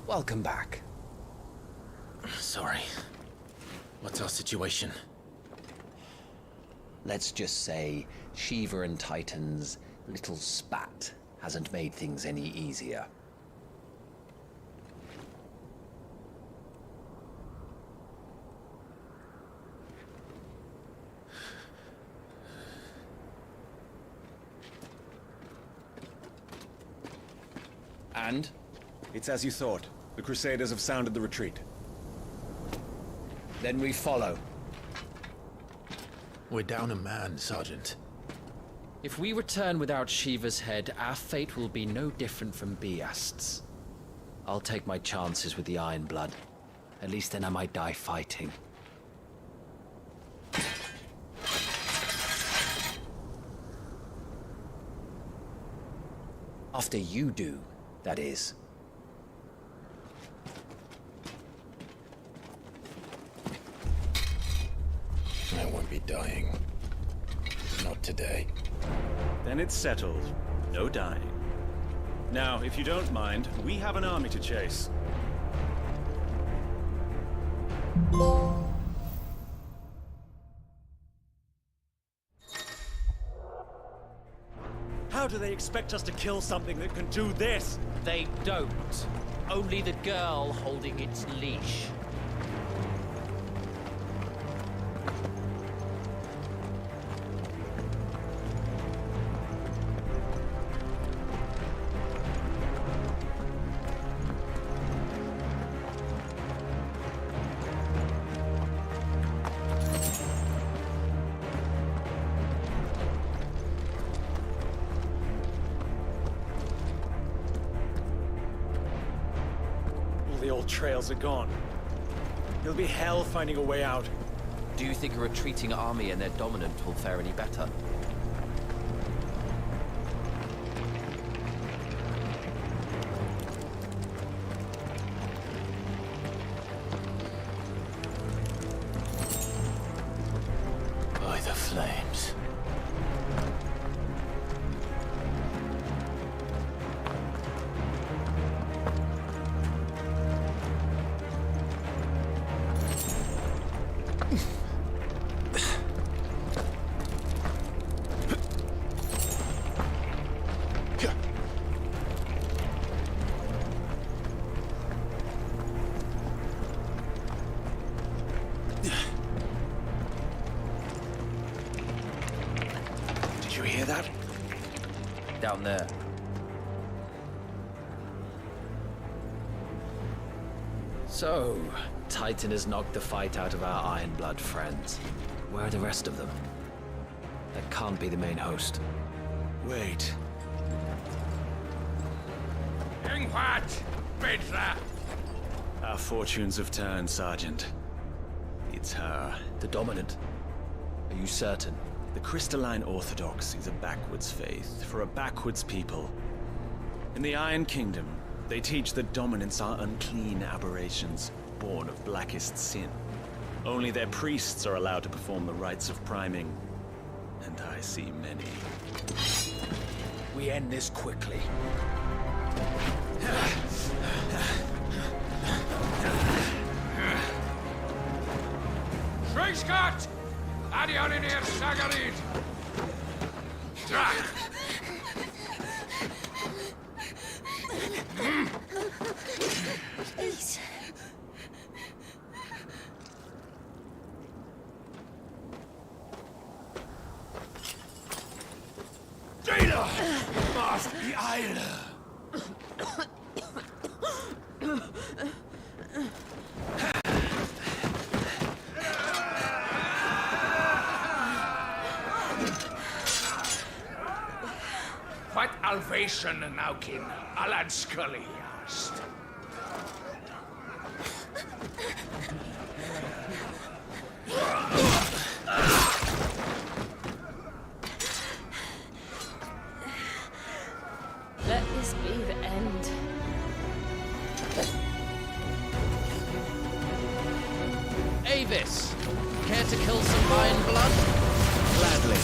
welcome back. Sorry. What's our situation? Let's just say Shiva and Titan's little spat hasn't made things any easier. And? It's as you thought. The Crusaders have sounded the retreat. Then we follow. We're down a man, Sergeant. If we return without Shiva's head, our fate will be no different from Biast's. I'll take my chances with the Iron Blood. At least then I might die fighting. After you do, that is. I won't be dying. Not today. Then it's settled. No dying. Now, if you don't mind, we have an army to chase. How do they expect us to kill something that can do this? They don't. Only the girl holding its leash. The old trails are gone. It'll be hell finding a way out. Do you think a retreating army and their dominant will fare any better? By the flames. Did you hear that? Down there. So, Titan has knocked the fight out of our Iron Blood friends. Where are the rest of them? That can't be the main host. Wait. Our fortunes have turned, Sergeant. It's her. The dominant? Are you certain? The Crystalline Orthodox is a backwards faith for a backwards people. In the Iron Kingdom, they teach that dominants are unclean aberrations, born of blackest sin. Only their priests are allowed to perform the rites of priming, and I see many. We end this quickly. Schweinsgott! Adionir Sagarid! Drach! Please. Jada! Master die Eile! What Alvation Naukin, Alan Scully asked. Let this be the end. Avis! Care to kill some Iron Blood? Gladly.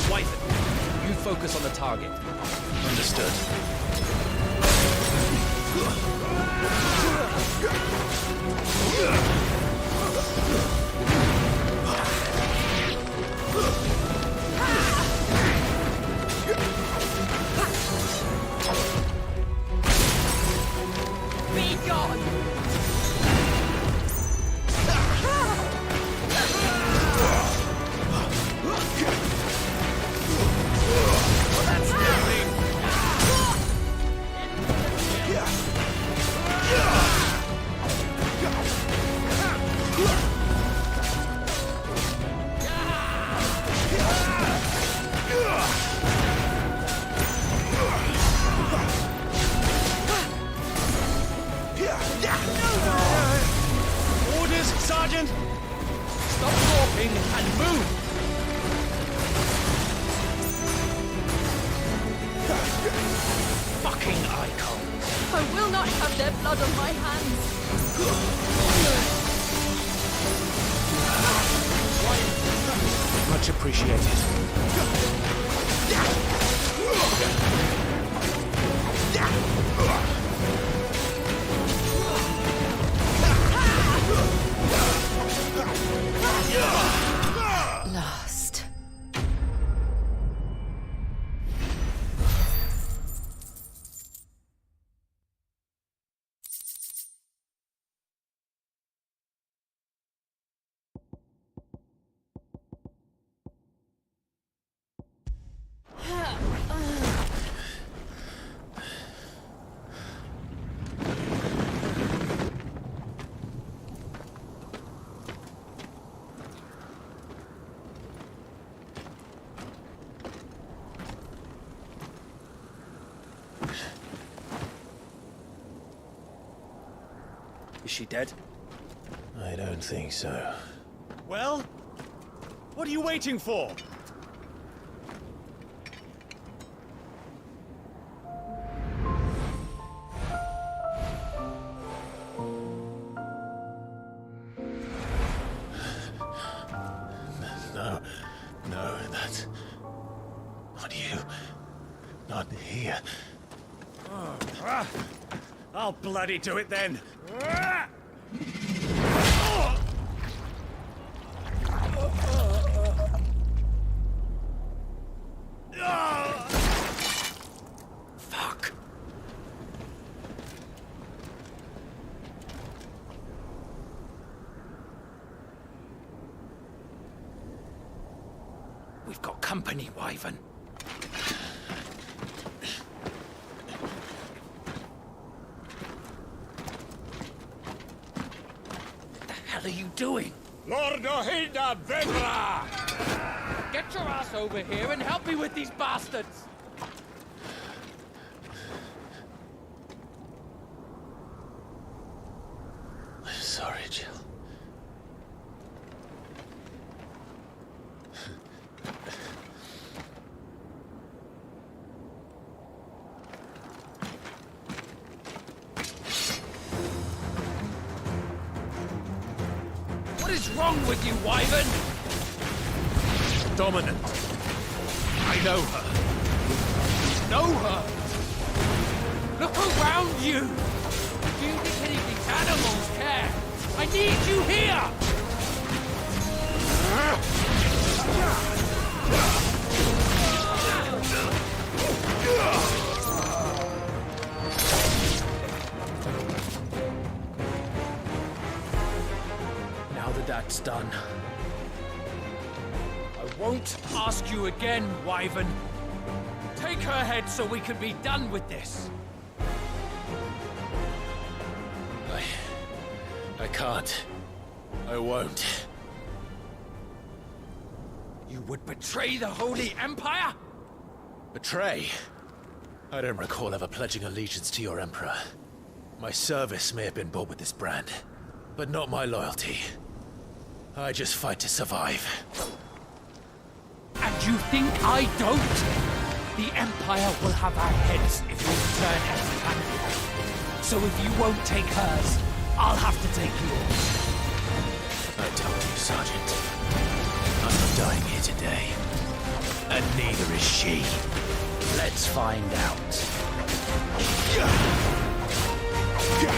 Wyvern, you focus on the target. Understood. Be gone! Orders, Sergeant! Stop talking and move! Fucking icons. I will not have their blood on my hands. Much appreciated. Lost. Is she dead? I don't think so. Well? What are you waiting for? No, that's not you. Not here. I'll bloody do it then. Fuck. We've got company, Wyvern. What the hell are you doing? Lord Ohida Vedra! Get your ass over here and help me with these bastards! I'm sorry, Jill. What is wrong with you, Wyvern? Dominant. I know her. Know her? Look around you! Do you think any of these animals care? I need you here! Now that that's done, I won't ask you again, Wyvern. Take her head so we can be done with this. I can't. I won't. You would betray the Holy Empire? Betray? I don't recall ever pledging allegiance to your Emperor. My service may have been bought with this brand, but not my loyalty. I just fight to survive. And you think I don't? The Empire will have our heads if we return empty-handed. So if you won't take hers, I'll have to take yours. I told you, Sergeant. I'm not dying here today. And neither is she. Let's find out. Wyvern!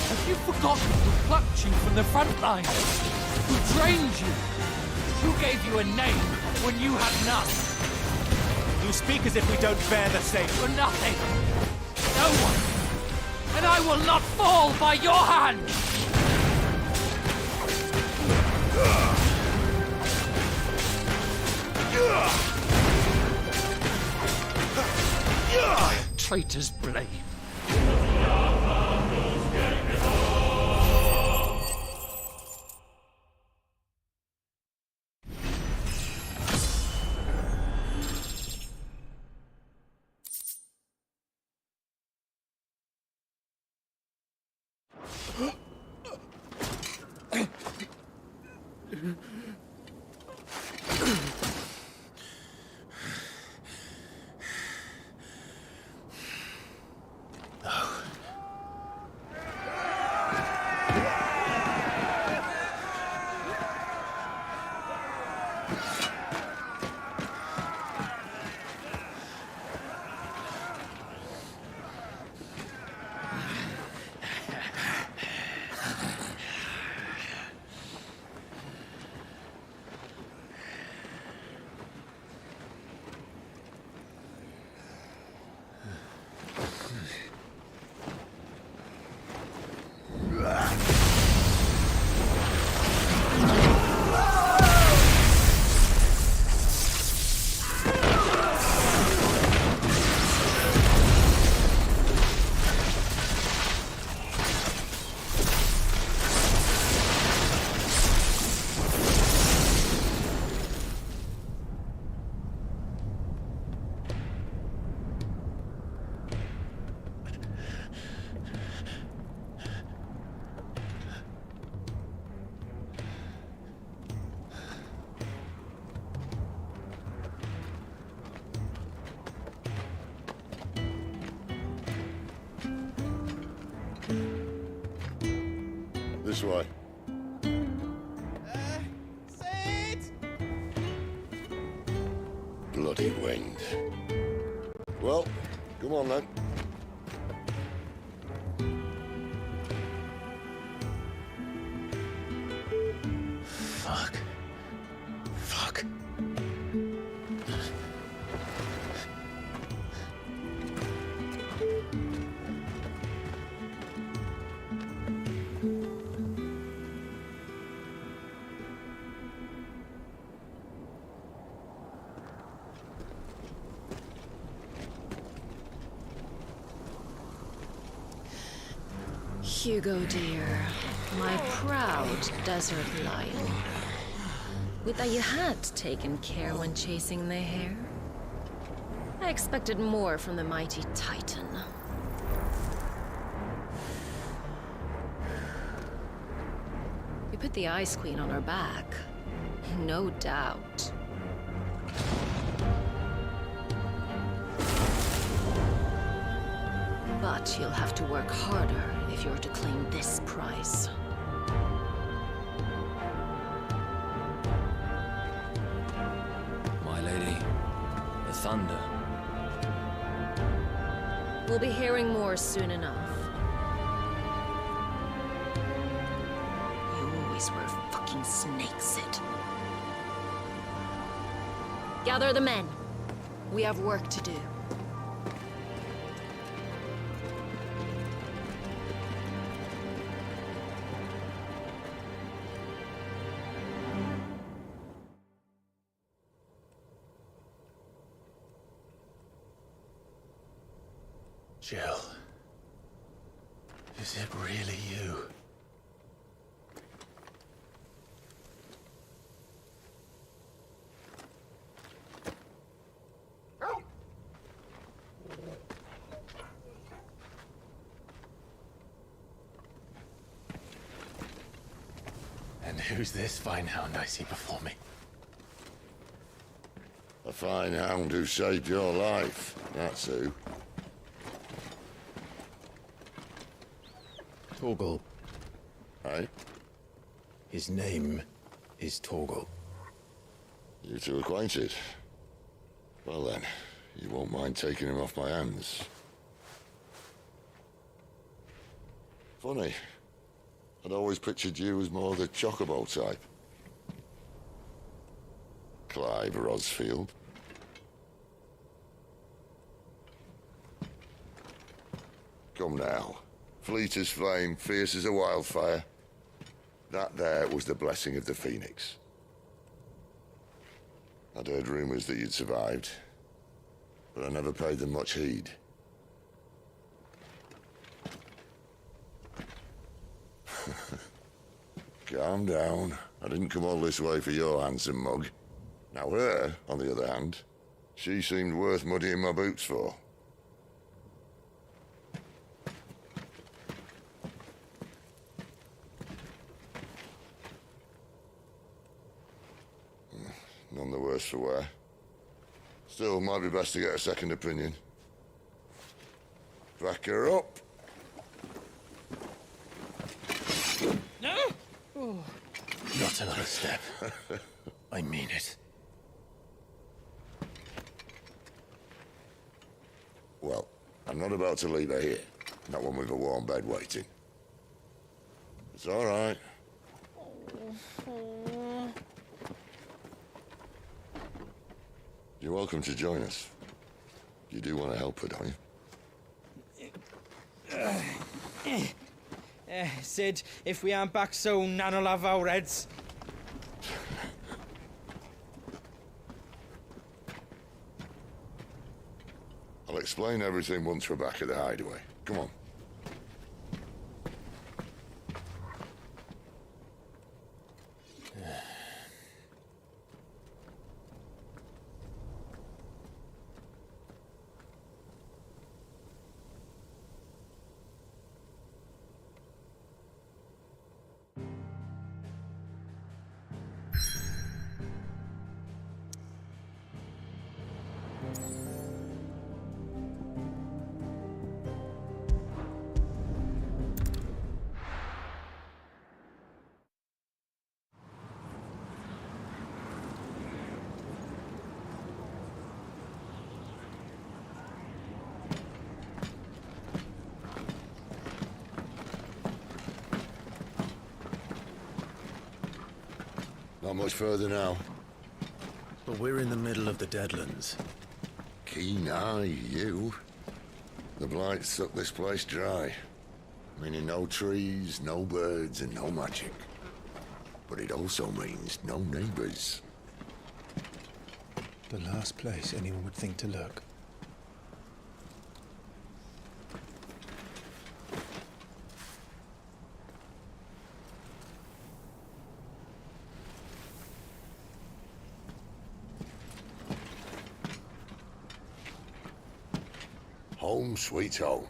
Have you forgotten who plucked you from the front line? Who trained you? Who gave you a name when you had none? You speak as if we don't bear the same. For nothing! No one! And I will not fall by your hand! Traitor's blame. This way. Bloody wind. Well, come on then. Fuck. Fuck. Hugo, dear, my proud desert lion. Would that you had taken care when chasing the hare? I expected more from the mighty Titan. We put the Ice Queen on her back, no doubt. But you'll have to work harder if you're to claim this prize. My lady, the thunder. We'll be hearing more soon enough. You always were fucking snakes, it. Gather the men. We have work to do. Jill. Is it really you? And who's this fine hound I see before me? A fine hound who saved your life, that's who. Torgal. Hey? His name is Torgal. You two acquainted? Well then, you won't mind taking him off my hands. Funny. I'd always pictured you as more the chocobo type. Clive Rosfield. Come now. Fleet as flame, fierce as a wildfire. That there was the blessing of the Phoenix. I'd heard rumors that you'd survived, but I never paid them much heed. Calm down. I didn't come all this way for your handsome mug. Now her, on the other hand, she seemed worth muddying my boots for. None the worse for wear. Still, might be best to get a second opinion. Back her up. No! Not another step. I mean it. Well, I'm not about to leave her here. Not one with a warm bed waiting. It's all right. You're welcome to join us. You do want to help her, don't you? Sid, if we aren't back soon, Nan'll have our heads. I'll explain everything once we're back at the hideaway. Come on. Not much further now. But we're in the middle of the Deadlands. Keen eye, you. The blight sucked this place dry. Meaning no trees, no birds, and no magic. But it also means no neighbors. The last place anyone would think to look. Home sweet home.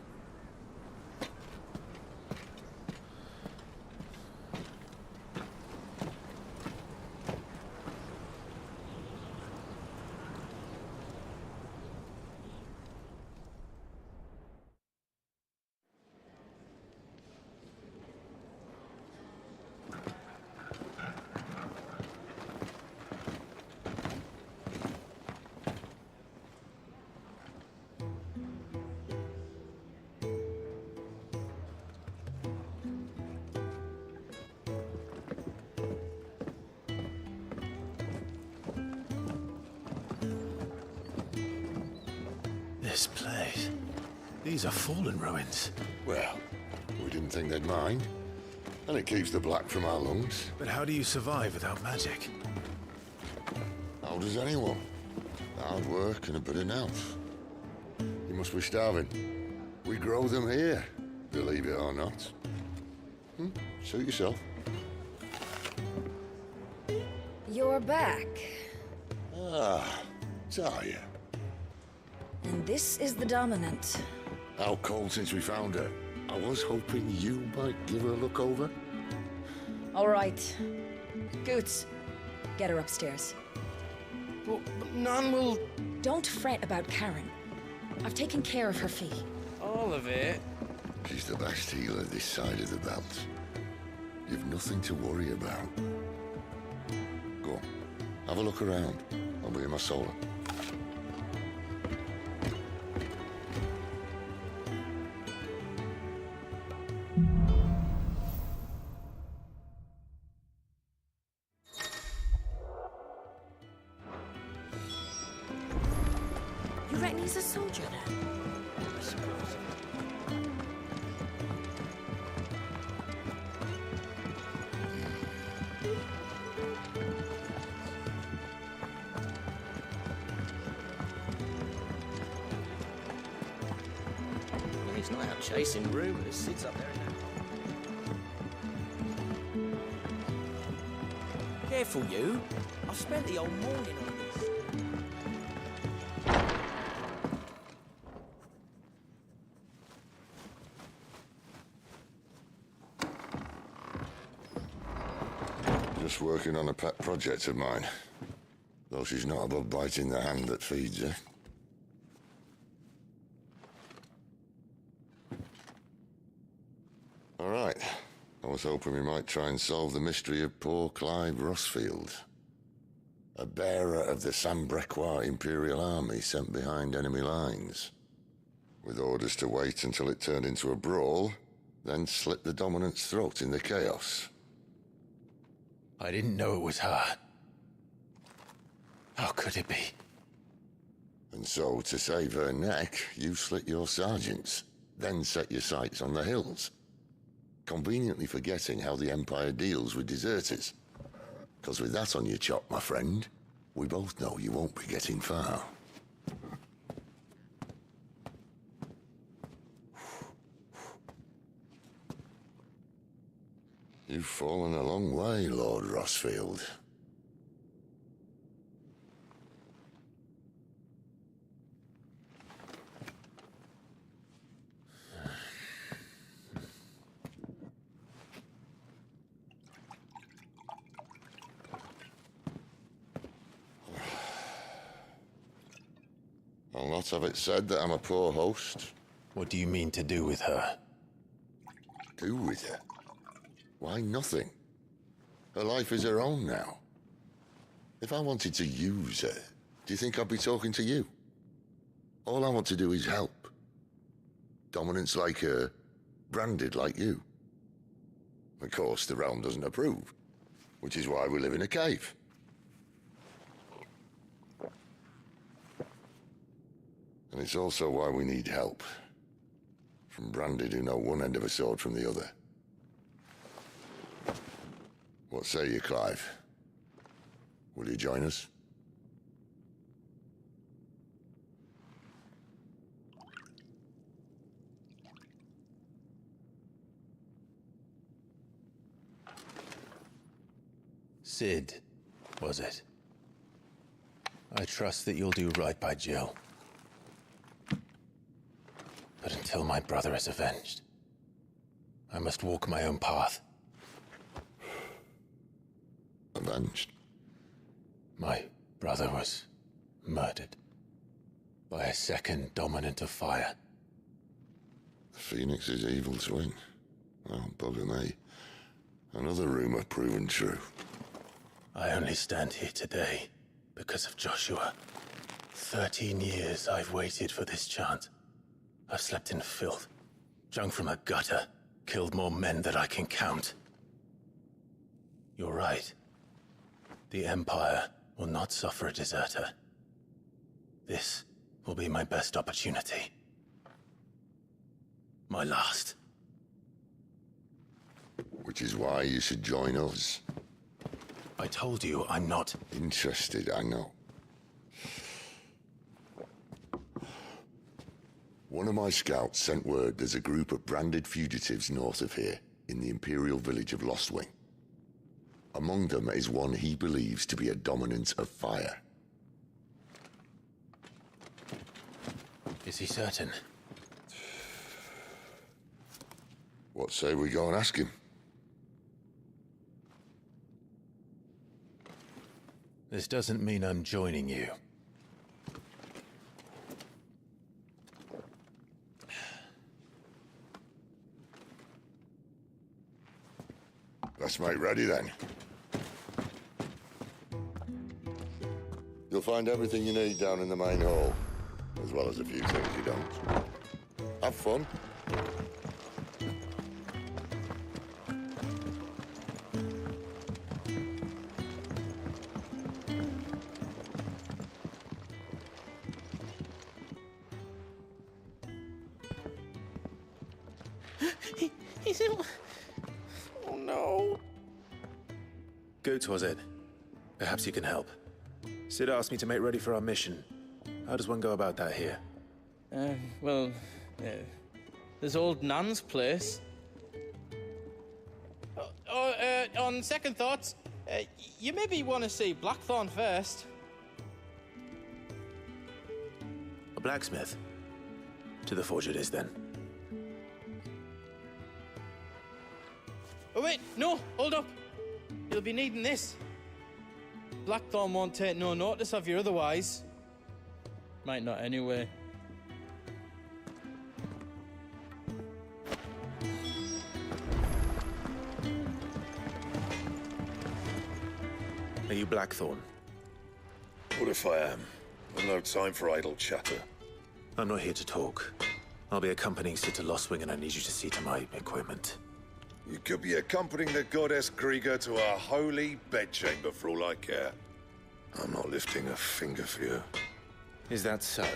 This place. These are fallen ruins. Well, we didn't think they'd mind. And it keeps the black from our lungs. But how do you survive without magic? How does anyone? Hard work and a bit of nous. You must be starving. We grow them here, believe it or not. Suit yourself. You're back. Ah, Talia. And this is the Dominant. How cold since we found her. I was hoping you might give her a look over. All right. Goots, get her upstairs. But Nan will... Don't fret about Karen. I've taken care of her fee. All of it? She's the best healer this side of the belt. You've nothing to worry about. Go on, have a look around. I'll be in my solar. You reckon he's a soldier then? Well, he's not out chasing rumors. Sits up there now. Careful, you. I've spent the whole morning on this. Just working on a pet project of mine. Though she's not above biting the hand that feeds her. All right. I was hoping we might try and solve the mystery of poor Clive Rossfield. A bearer of the Sambrequois Imperial Army sent behind enemy lines. With orders to wait until it turned into a brawl, then slit the dominant's throat in the chaos. I didn't know it was her. How could it be? And so, to save her neck, you slit your sergeants, then set your sights on the hills. Conveniently forgetting how the Empire deals with deserters. Because with that on your chop, my friend, we both know you won't be getting far. You've fallen a long way, Lord Rossfield. I'll not have it said that I'm a poor host. What do you mean to do with her? Do with her? Why, nothing. Her life is her own now. If I wanted to use her, do you think I'd be talking to you? All I want to do is help. Dominants like her, branded like you. Of course, the realm doesn't approve, which is why we live in a cave. And it's also why we need help. From branded who know one end of a sword from the other. What say you, Clive? Will you join us? Sid, was it? I trust that you'll do right by Jill. But until my brother is avenged, I must walk my own path. Avenged? My brother was murdered by a second dominant of fire. The Phoenix's evil twin. Oh, bugger me. Another rumor proven true. I only stand here today because of Joshua. 13 years I've waited for this chance. I've slept in filth, drunk from a gutter, killed more men than I can count. You're right. The Empire will not suffer a deserter. This will be my best opportunity. My last. Which is why you should join us. I told you I'm not interested, I know. One of my scouts sent word there's a group of branded fugitives north of here, in the Imperial village of Lostwing. Among them is one he believes to be a dominant of fire. Is he certain? What say we go and ask him? This doesn't mean I'm joining you. I Let's make ready then. You'll find everything you need down in the main hall, as well as a few things you don't. Have fun. He's in... Oh no. Goots, was it? Perhaps you can help. Sid asked me to make ready for our mission. How does one go about that here? Well, there's old Nan's place. On second thoughts, you maybe want to see Blackthorn first. A blacksmith? To the forge it is, then. Oh wait, no, hold up. You'll be needing this. Blackthorn won't take no notice of you otherwise. Might not anyway. Are you Blackthorn? What if I am? I've no time for idle chatter. I'm not here to talk. I'll be accompanying Sid to Lostwing, and I need you to see to my equipment. You could be accompanying the goddess Krieger to our holy bedchamber for all I care. I'm not lifting a finger for you. Is that so?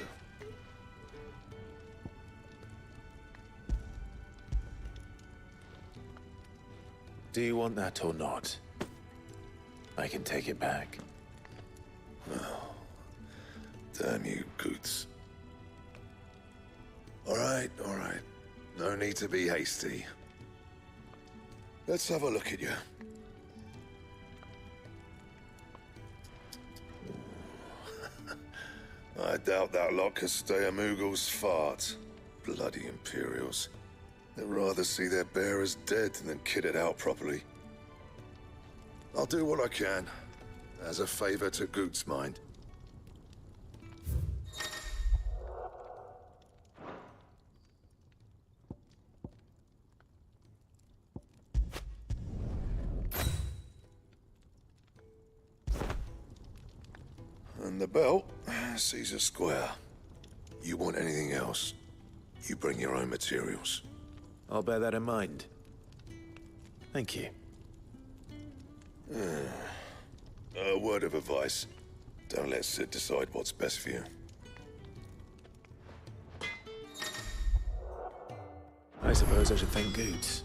Do you want that or not? I can take it back. Oh, damn you, Goots. All right. No need to be hasty. Let's have a look at you. I doubt that lot could stay a Moogle's fart. Bloody Imperials. They'd rather see their bearers dead than kitted out properly. I'll do what I can, as a favor to Goot's mind. And the belt sees a square. You want anything else, you bring your own materials. I'll bear that in mind. Thank you. A word of advice. Don't let Sid decide what's best for you. I suppose I should thank Goots.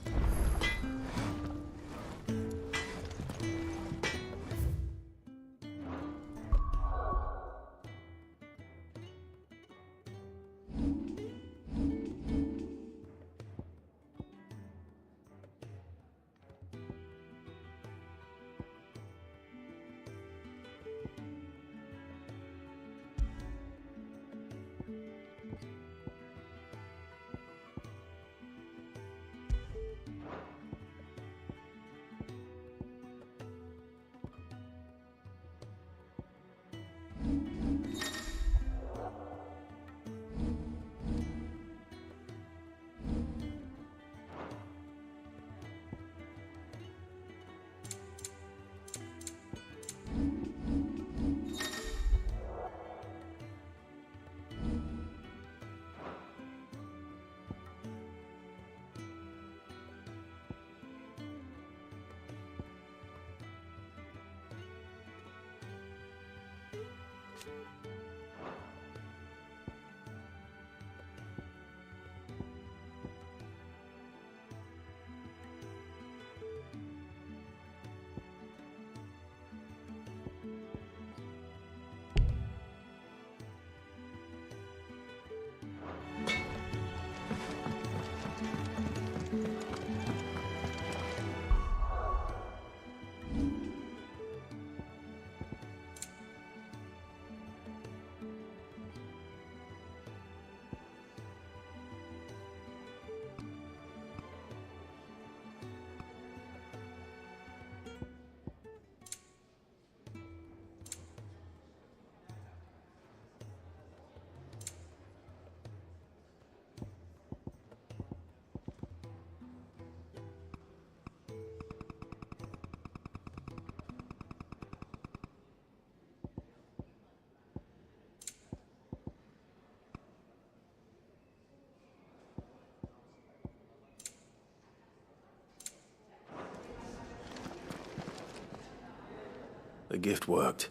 gift worked.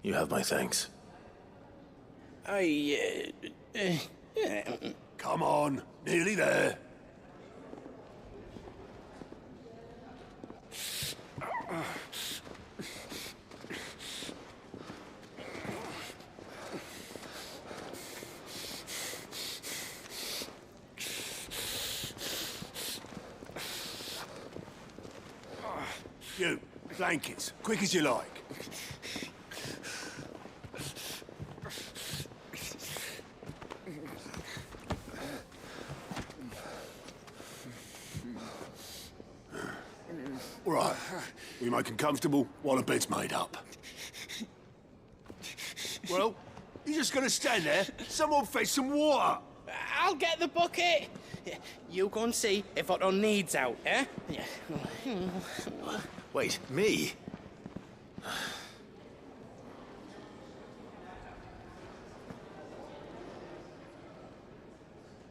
You have my thanks. Come on, nearly there. You, blankets, quick as you like. Right, we make them comfortable while the bed's made up. Well, you're just gonna stand there? Someone fetch some water! I'll get the bucket! You go and see if Otto needs out, eh? Wait, me?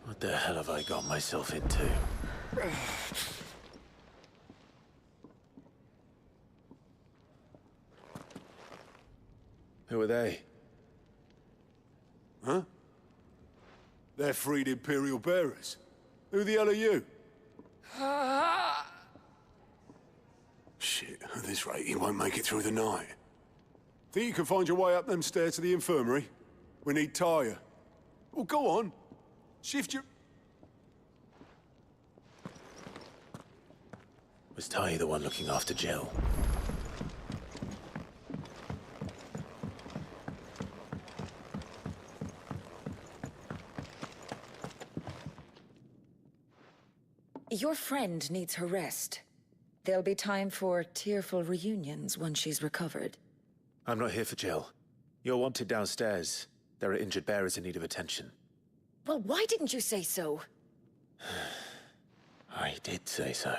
What the hell have I got myself into? Who are they? Huh? They're freed Imperial bearers. Who the hell are you? Shit, at this rate, you won't make it through the night. Think you can find your way up them stairs to the infirmary? We need Tyre. Well, go on. Shift your... Was Ty the one looking after Jill? Your friend needs her rest. There'll be time for tearful reunions once she's recovered. I'm not here for Jill. You're wanted downstairs. There are injured bearers in need of attention. Well, why didn't you say so? I did say so.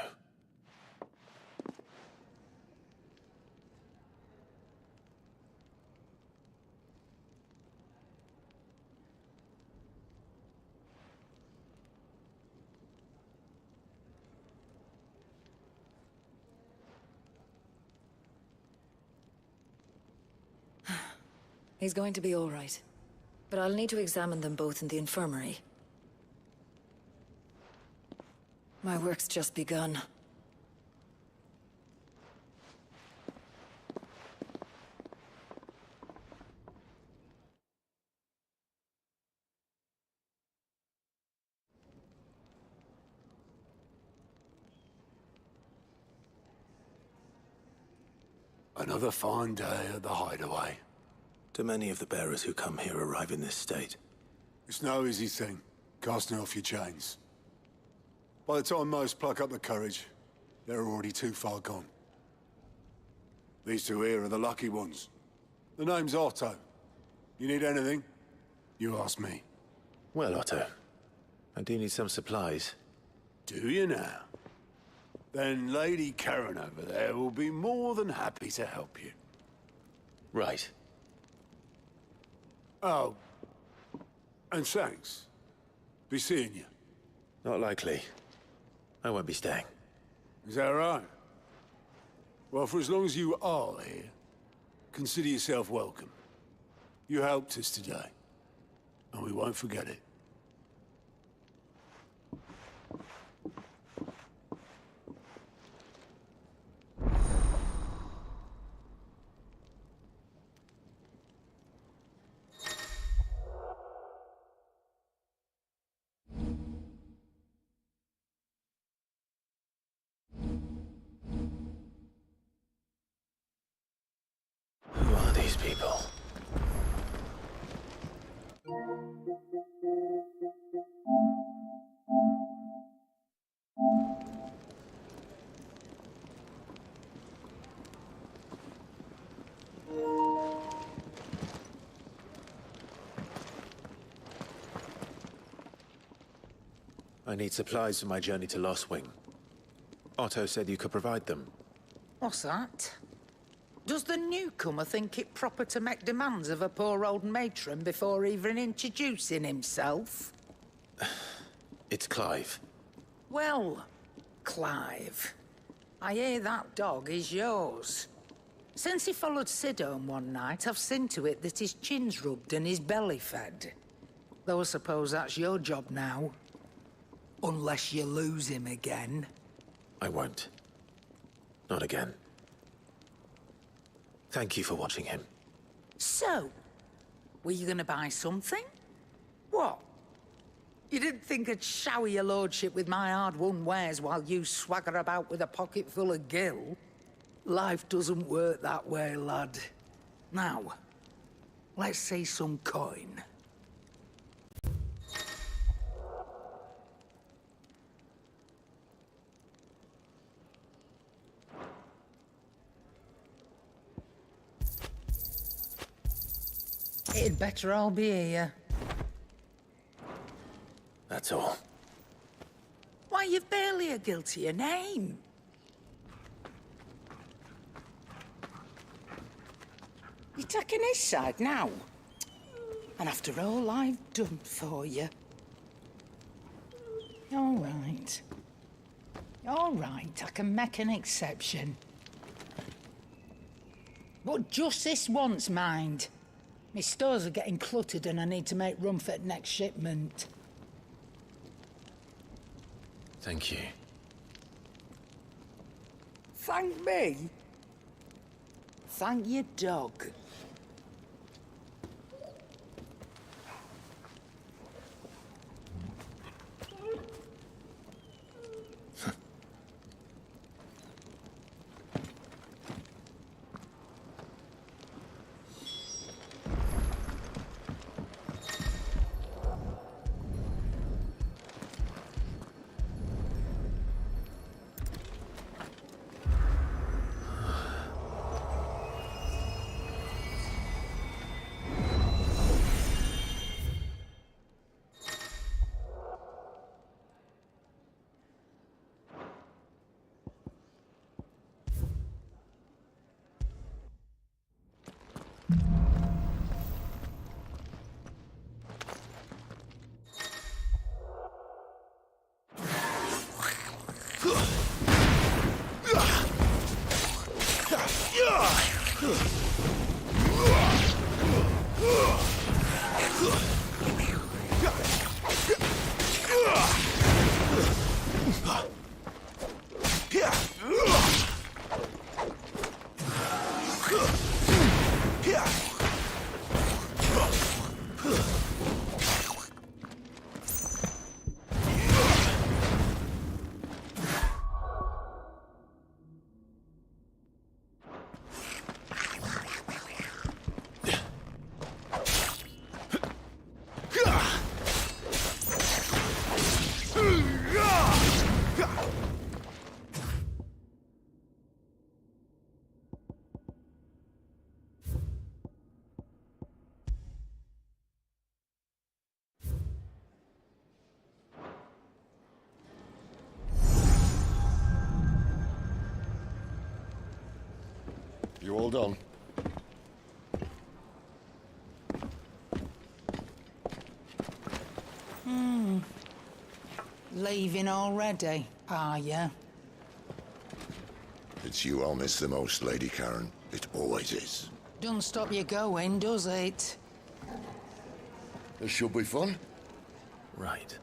He's going to be all right. But I'll need to examine them both in the infirmary. My work's just begun. Another fine day at the hideaway. Do many of the bearers who come here arrive in this state? It's no easy thing, casting off your chains. By the time most pluck up the courage, they're already too far gone. These two here are the lucky ones. The name's Otto. You need anything? You ask me. Well, Otto, I do need some supplies. Do you now? Then Lady Karen over there will be more than happy to help you. Right. Oh, and thanks. Be seeing you. Not likely. I won't be staying. Is that right? Well, for as long as you are here, consider yourself welcome. You helped us today, and we won't forget it. Who are these people? I need supplies for my journey to Lost Wing. Otto said you could provide them. What's that? Does the newcomer think it proper to make demands of a poor old matron before even introducing himself? It's Clive. Well, Clive, I hear that dog is yours. Since he followed Sid home one night, I've seen to it that his chin's rubbed and his belly fed. Though I suppose that's your job now. Unless you lose him again. I won't. Not again. Thank you for watching him. So, were you gonna buy something? What? You didn't think I'd shower your lordship with my hard-won wares while you swagger about with a pocket full of gil? Life doesn't work that way, lad. Now, let's see some coin. It'd better all be here. That's all. Why, you've barely a gil to your name. You're taking his side now? And after all I've done for you? All right. All right, I can make an exception. But just this once, mind. My stores are getting cluttered and I need to make room for the next shipment. Thank you. Thank me? Thank your dog. You all done? Leaving already, are you? It's you I'll miss the most, Lady Karen. It always is. Don't stop you going, does it? This should be fun. Right.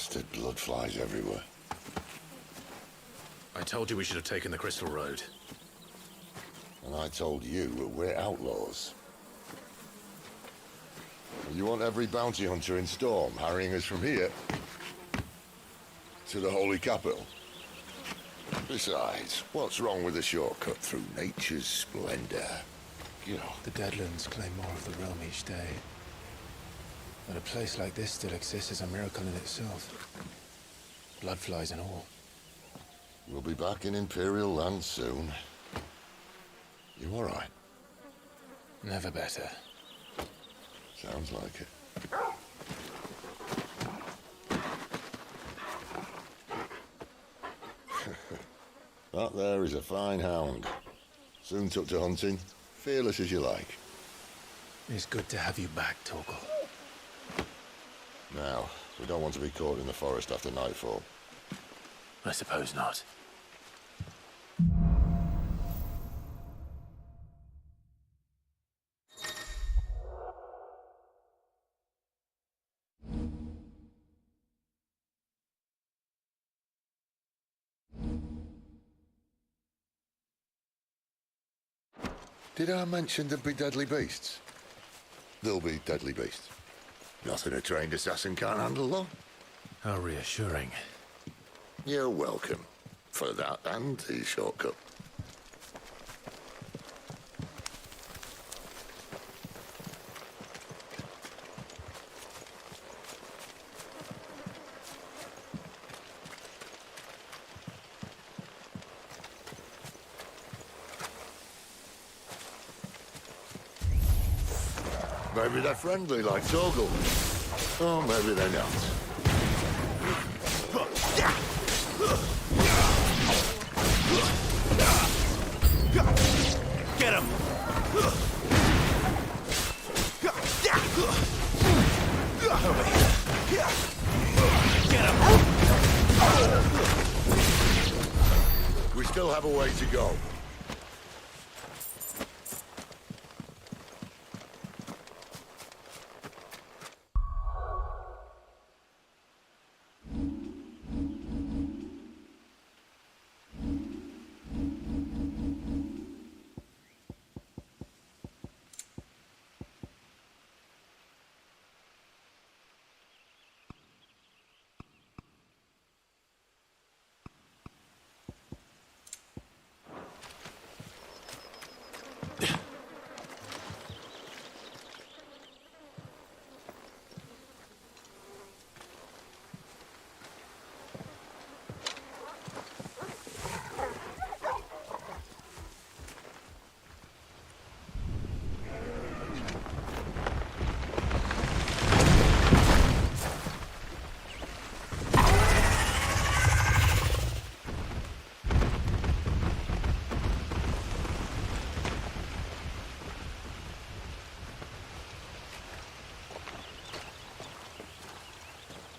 Bastard blood flies everywhere. I told you we should have taken the Crystal Road. And I told you that we're outlaws. You want every bounty hunter in Storm harrying us from here to the Holy Capital? Besides, what's wrong with a shortcut through nature's splendor? You know. The Deadlands claim more of the realm each day. But a place like this still exists is a miracle in itself. Bloodflies and all. We'll be back in Imperial land soon. You all right? Never better. Sounds like it. That there is a fine hound. Soon took to hunting. Fearless as you like. It's good to have you back, Torgal. Now, we don't want to be caught in the forest after nightfall. I suppose not. Did I mention there'd be deadly beasts? There'll be deadly beasts. Nothing a trained assassin can't handle, though. How reassuring. You're welcome. For that and the shortcut. Maybe they're friendly like Torgal. Or maybe they're not. Get him! Over here. Get him! We still have a way to go.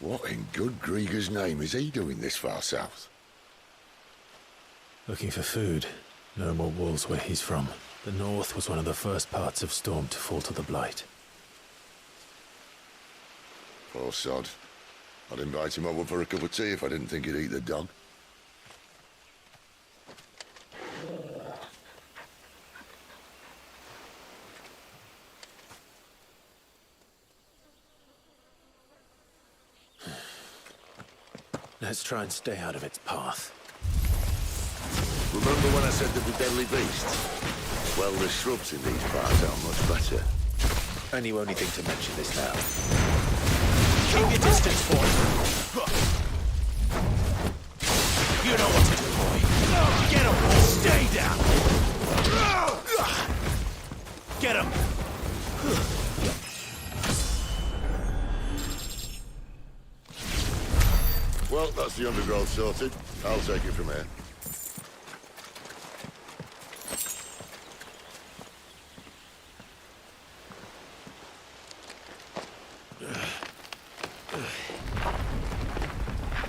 What in good Grieger's name is he doing this far south? Looking for food. No more wolves where he's from. The north was one of the first parts of Storm to fall to the Blight. Poor sod. I'd invite him over for a cup of tea if I didn't think he'd eat the dog. Let's try and stay out of its path. Remember when I said there'd be deadly beasts? Well, the shrubs in these parts are much better. And you only think to mention this now. Keep your distance, boy. You know what to do, boy. Get him! Stay down! Get him! Well, that's the undergrowth sorted. I'll take it from here.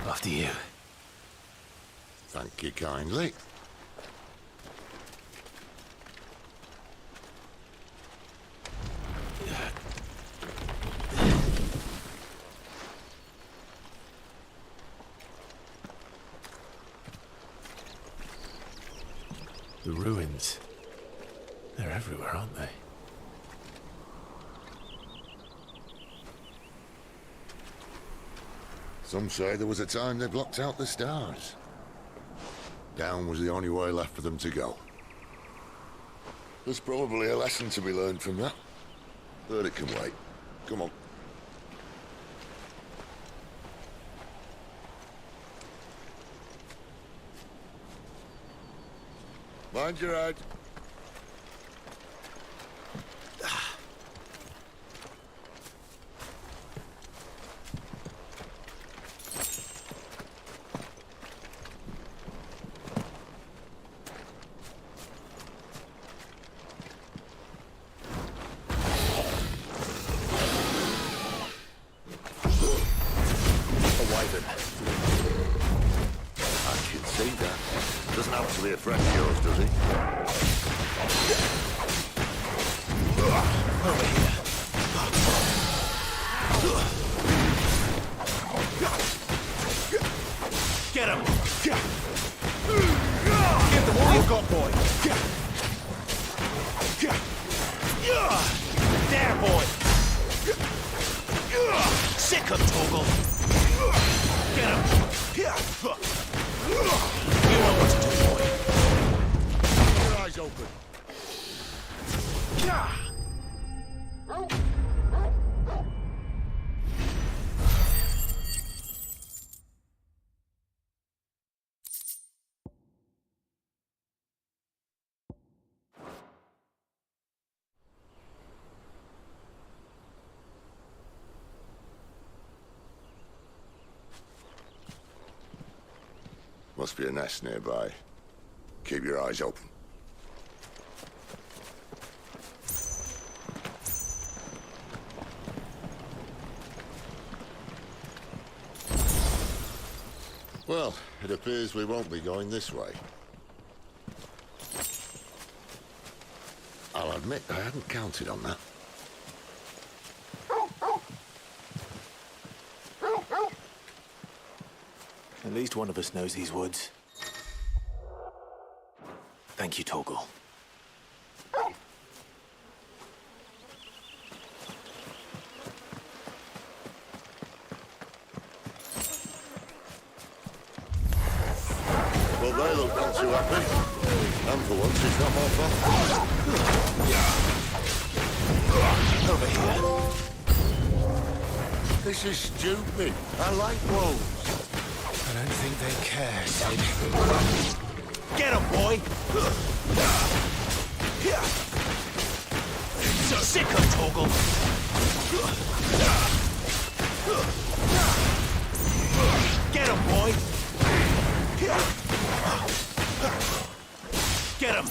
After you. Thank you kindly. The ruins. They're everywhere, aren't they? Some say there was a time they blocked out the stars. Down was the only way left for them to go. There's probably a lesson to be learned from that. But it can wait. Come on. Mind your head. Must be a nest nearby. Keep your eyes open. Well, it appears we won't be going this way. I'll admit I hadn't counted on that. At least one of us knows these woods. Thank you, Torgal. Well, they look not too happy. And for once, it's not my fault. Over here. This is stupid. I like wolves. I don't think they care, Sid. Get him, boy! So sick of Torgal! Get him, boy! Get him!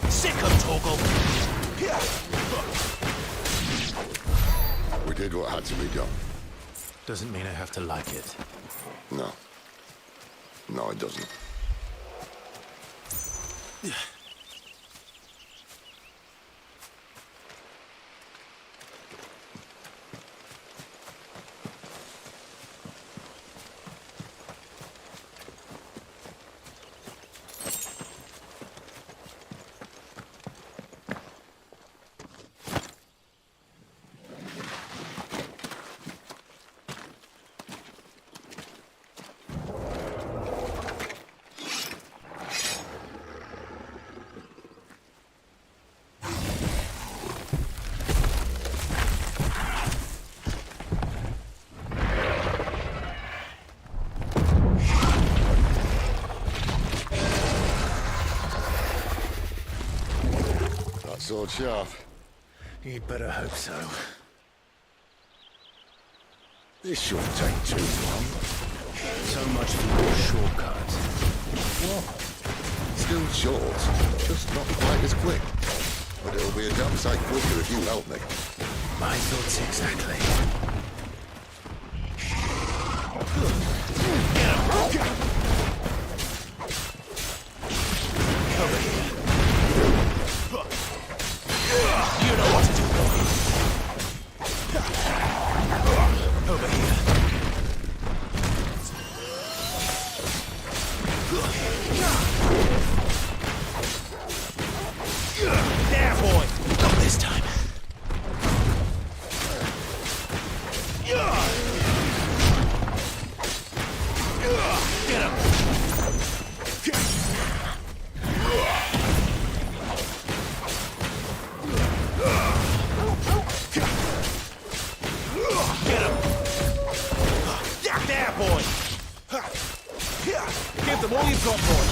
Sick of Torgal! We did what had to be done. Doesn't mean I have to like it. No. No, it doesn't. Sword sharp. You'd better hope so. This shouldn't take too long. So much for your shortcut. What? Still short, just not quite as quick. But it'll be a damn sight quicker if you help me. My thoughts exactly. Get him! Over here. You know what to do, boy. Over here. Give them all you've got, boy.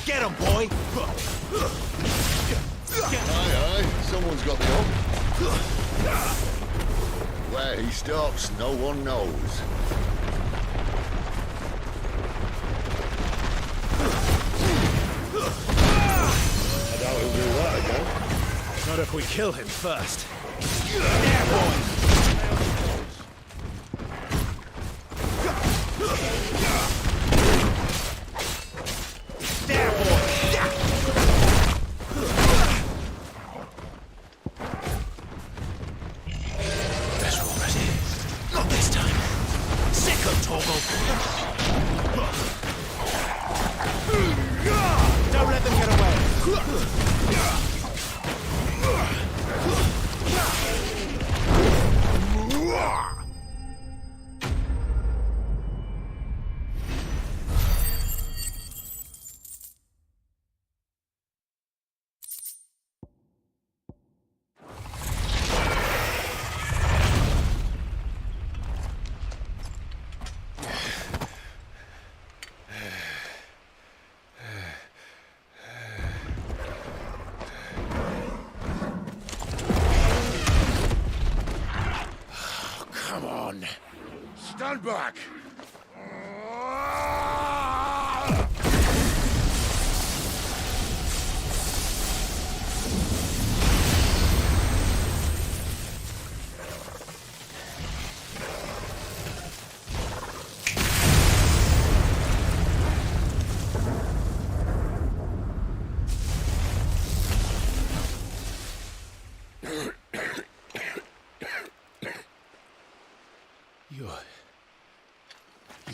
Get him, boy. Aye, someone's got the up. Where he stops, no one knows. I doubt he'll do that again. Not if we kill him first. There, boy. There, boy. Better already. Not this time. Second, Torgal. Don't let them get away. Stand back!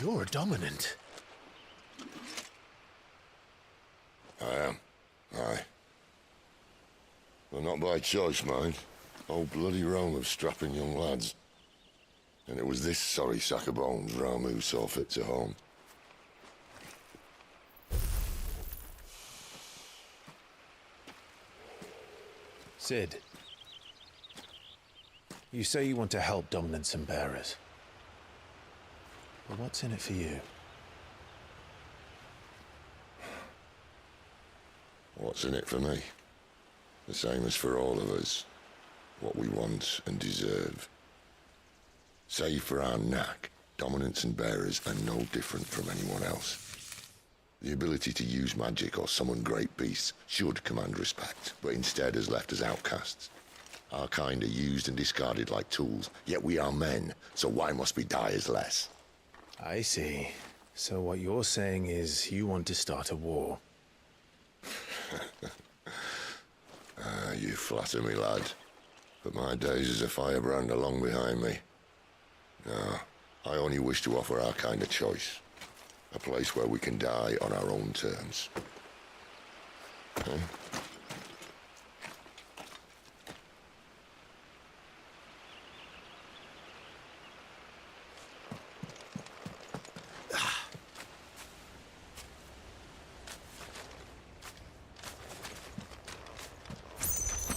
You're a dominant. I am. Aye. Well, not by choice, mind. Whole bloody realm of strapping young lads. And it was this sorry sack of bones Ramu saw fit to home. Sid, you say you want to help dominants and bearers. But what's in it for you? What's in it for me? The same as for all of us. What we want and deserve. Save for our knack, dominants and bearers are no different from anyone else. The ability to use magic or summon great beasts should command respect, but instead has left us outcasts. Our kind are used and discarded like tools, yet we are men, so why must we die as less? I see. So what you're saying is you want to start a war. You flatter me, lad. But my days as a firebrand are long behind me. No, I only wish to offer our kind of choice. A place where we can die on our own terms. Huh?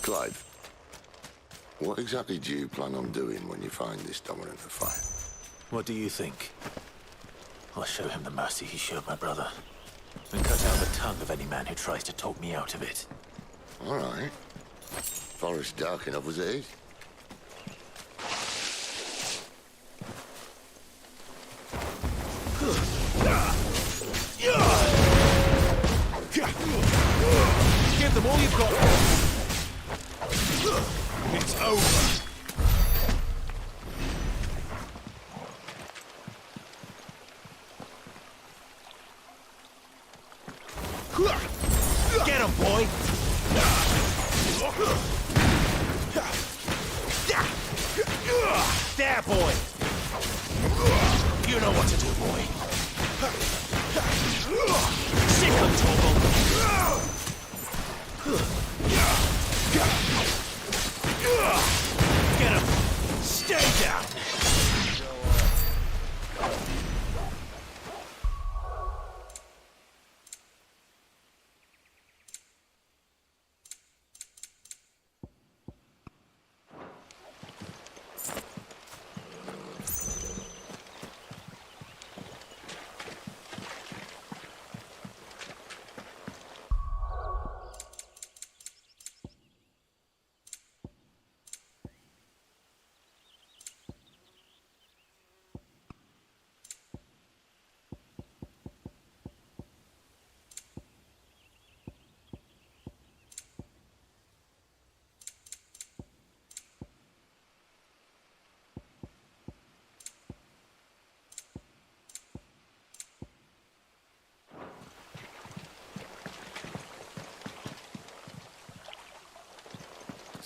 Clive, what exactly do you plan on doing when you find this dominant of fire? What do you think? I'll show him the mercy he showed my brother. And cut out the tongue of any man who tries to talk me out of it. All right. Forest dark enough as it is. Give them all you've got. It's over. Get him, boy! There, boy! You know what to do, boy. Sick him, Torgal! Get him! Stay down!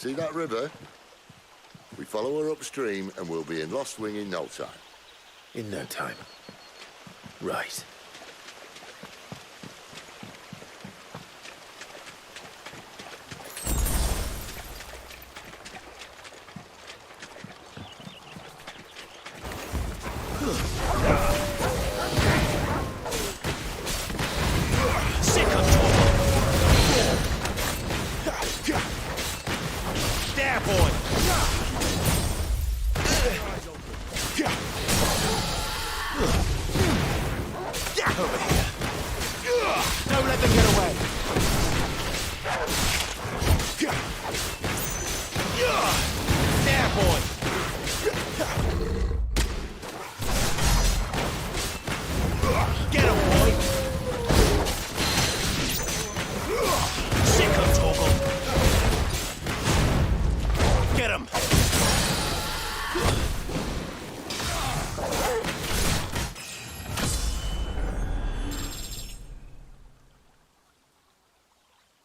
See that river? We follow her upstream and we'll be in Lost Wing in no time. In no time. Right. There, boy! Over here. Don't let them get away. There, boy! Get him, boy. Sick of Toggle! Get him.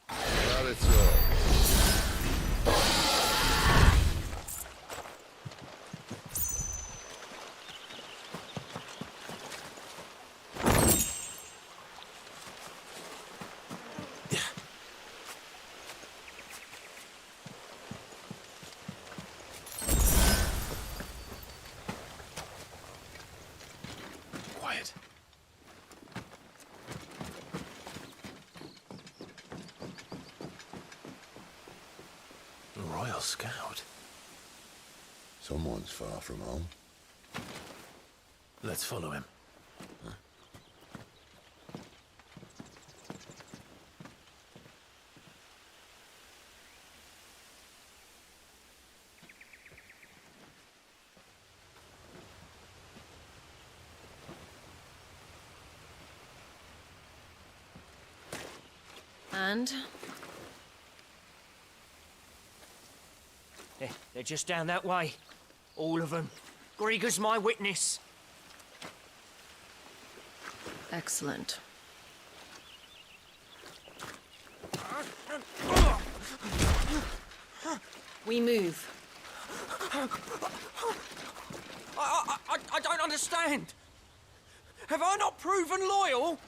That it's all. Quiet. A Royal Scout. Someone's far from home. Let's follow him. And? They're just down that way. All of them. Grieger's my witness. Excellent. We move. I don't understand. Have I not proven loyal?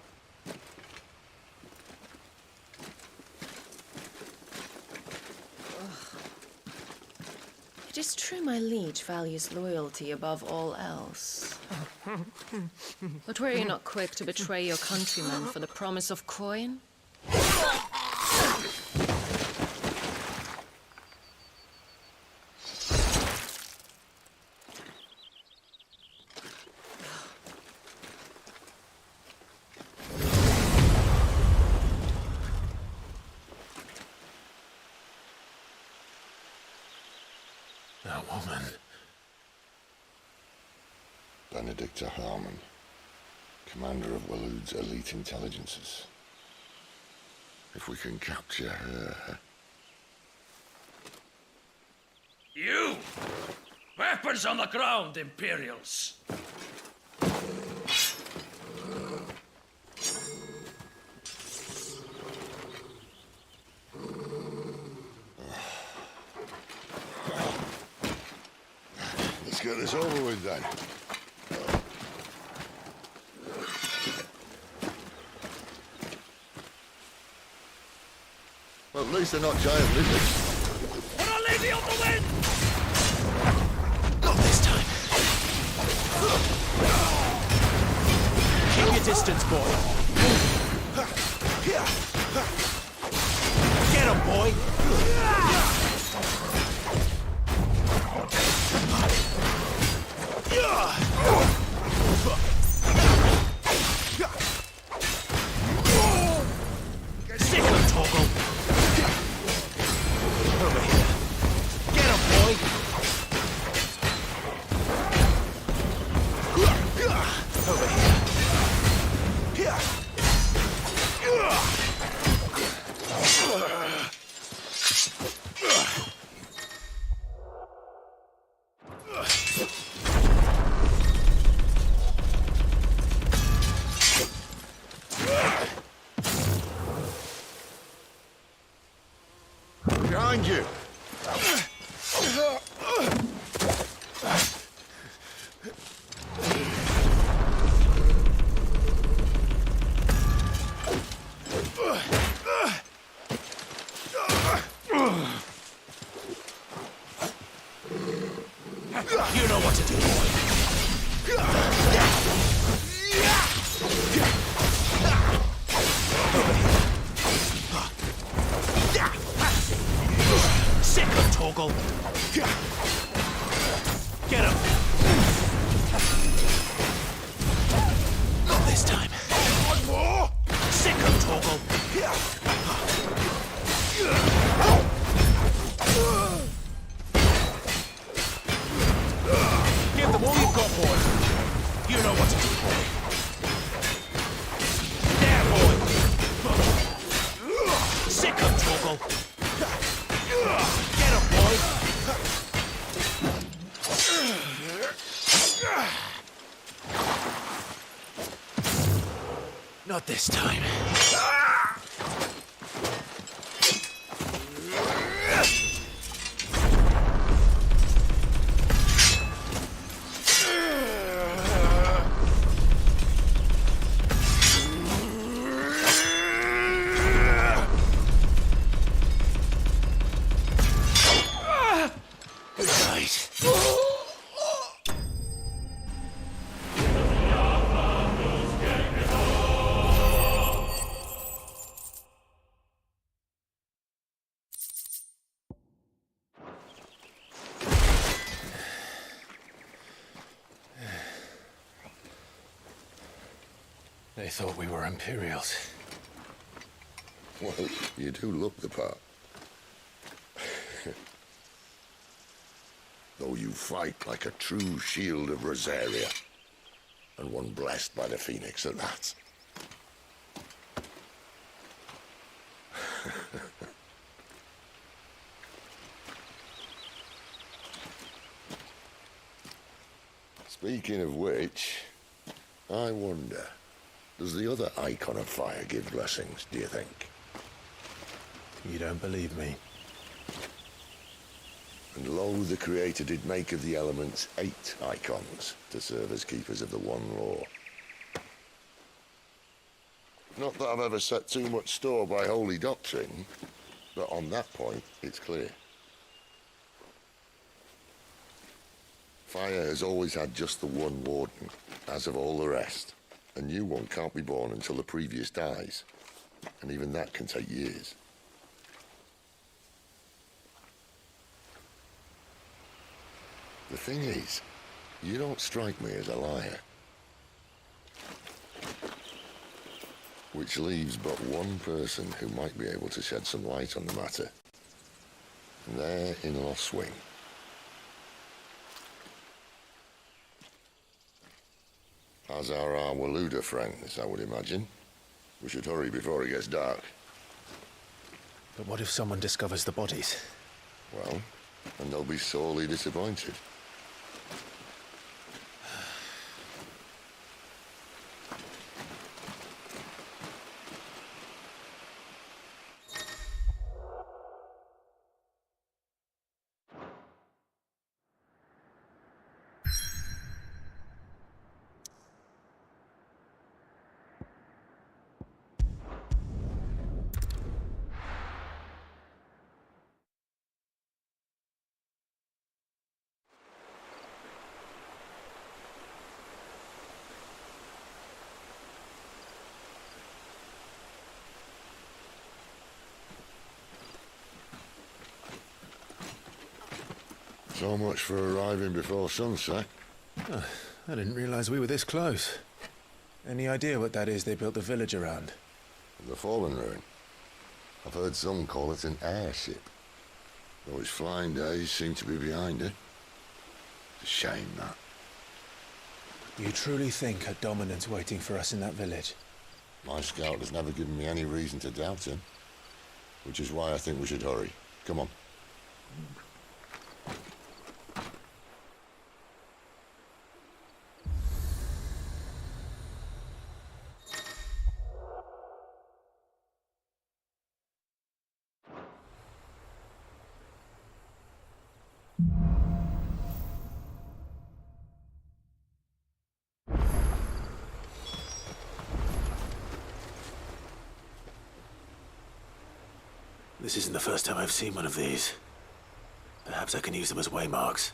It is true my liege values loyalty above all else. But were you not quick to betray your countrymen for the promise of coin? That woman. Benedicta Harmon, commander of Waloed's elite intelligences. If we can capture her... You! Weapons on the ground, Imperials! Let's get this over with then. Well, at least they're not giant lizards. Put a lady on the wind! Not this time. Keep your distance, boy. Get him, boy. Sick of Toggle. Over here. Get him, boy. Over here. Behind you! You know what to do, boy. There, boy! Sick of trouble! Get him, boy! Not this time. They thought we were Imperials. Well, you do look the part. Though you fight like a true shield of Rosaria. And one blessed by the Phoenix at that. Speaking of which, I wonder, does the other icon of fire give blessings, do you think? You don't believe me? And lo, the Creator did make of the elements 8 icons to serve as keepers of the one law. Not that I've ever set too much store by holy doctrine, but on that point, it's clear. Fire has always had just the one warden, as of all the rest. A new one can't be born until the previous dies, and even that can take years. The thing is, you don't strike me as a liar. Which leaves but one person who might be able to shed some light on the matter. And they're in Lost Swing. As are our Waluda friends, I would imagine. We should hurry before it gets dark. But what if someone discovers the bodies? Well, and they'll be sorely disappointed. So much for arriving before sunset. Oh, I didn't realize we were this close. Any idea what that is they built the village around? The Fallen Ruin. I've heard some call it an airship. Though its flying days seem to be behind it. It's a shame, that. You truly think a dominant's waiting for us in that village? My scout has never given me any reason to doubt him. Which is why I think we should hurry. Come on. This isn't the first time I've seen one of these. Perhaps I can use them as waymarks.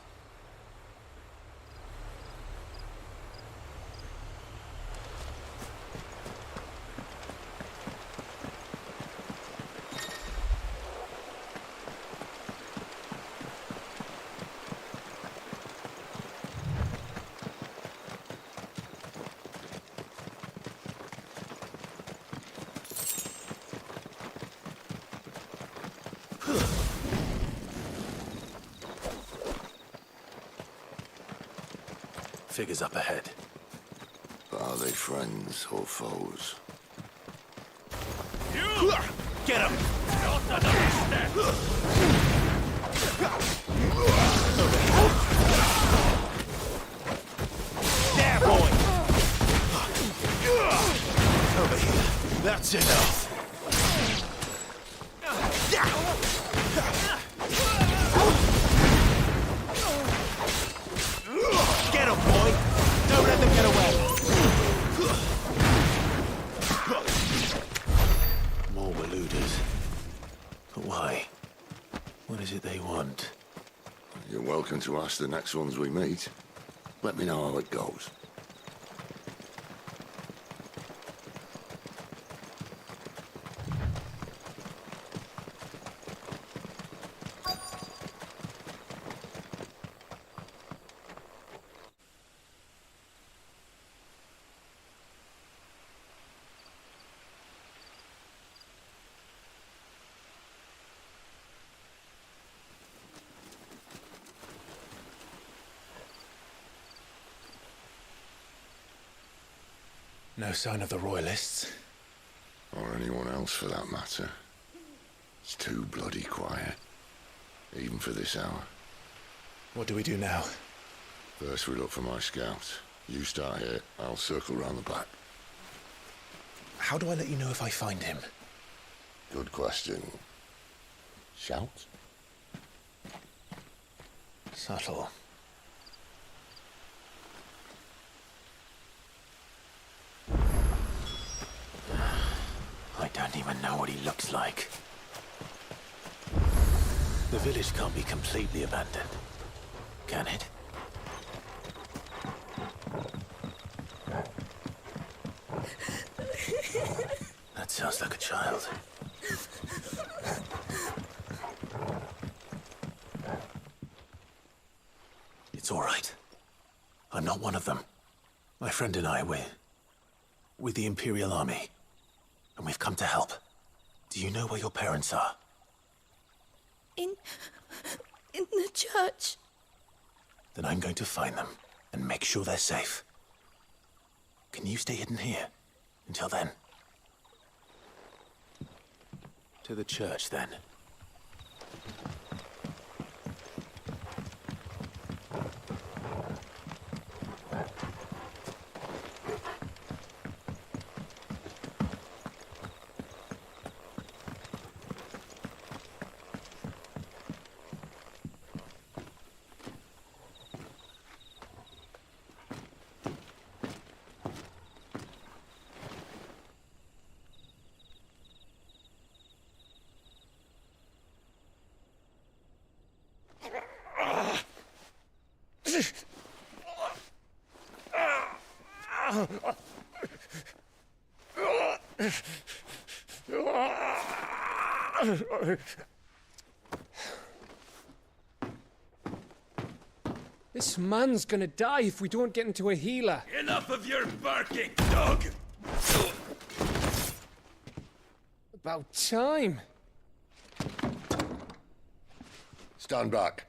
Figures up ahead. friends or foes. Get him! There, boy! Over here. That's enough. Get him, boy! Don't let them get away! More Waluders. But why? What is it they want? You're welcome to ask the next ones we meet. Let me know how it goes. No sign of the Royalists. Or anyone else for that matter. It's too bloody quiet. Even for this hour. What do we do now? First we look for my scouts. You start here, I'll circle round the back. How do I let you know if I find him? Good question. Shout? Subtle. I don't even know what he looks like. The village can't be completely abandoned, can it? That sounds like a child. It's all right. I'm not one of them. My friend and I, we're with the Imperial Army. And we've come to help. Do you know where your parents are? In the church. Then I'm going to find them and make sure they're safe. Can you stay hidden here until then? To the church, then. This man's gonna die if we don't get into a healer. Enough of your barking, dog! About time. Stand back.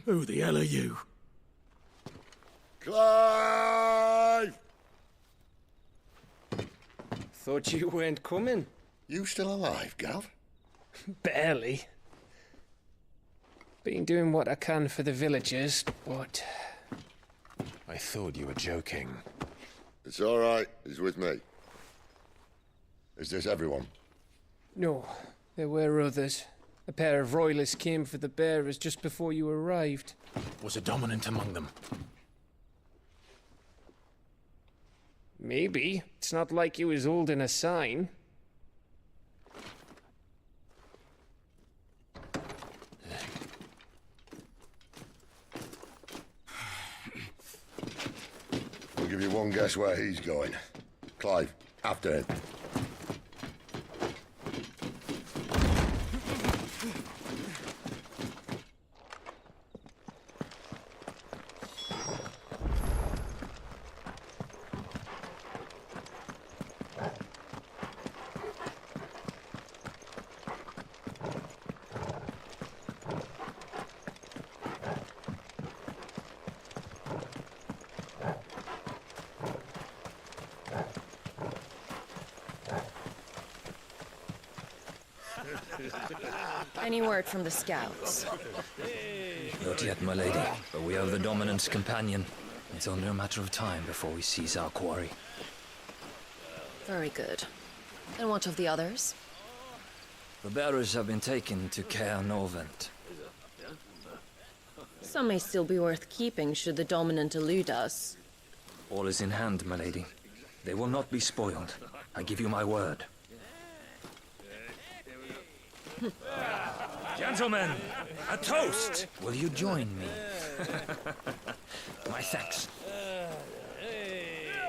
Who the hell are you? Clive! Thought you weren't coming. You still alive, Gav? Barely. Been doing what I can for the villagers, but... I thought you were joking. It's all right. He's with me. Is this everyone? No, there were others. A pair of royalists came for the bearers just before you arrived. Was a dominant among them? Maybe. It's not like he was holding a sign. I'll give you one guess where he's going. Clive, after him. Any word from the scouts? Not yet, my lady, but we have the dominant's companion. It's only a matter of time before we seize our quarry. Very good. And what of the others? The bearers have been taken to Caer Novent. Some may still be worth keeping should the dominant elude us. All is in hand, my lady. They will not be spoiled. I give you my word. Gentlemen, a toast! Will you join me? My thanks.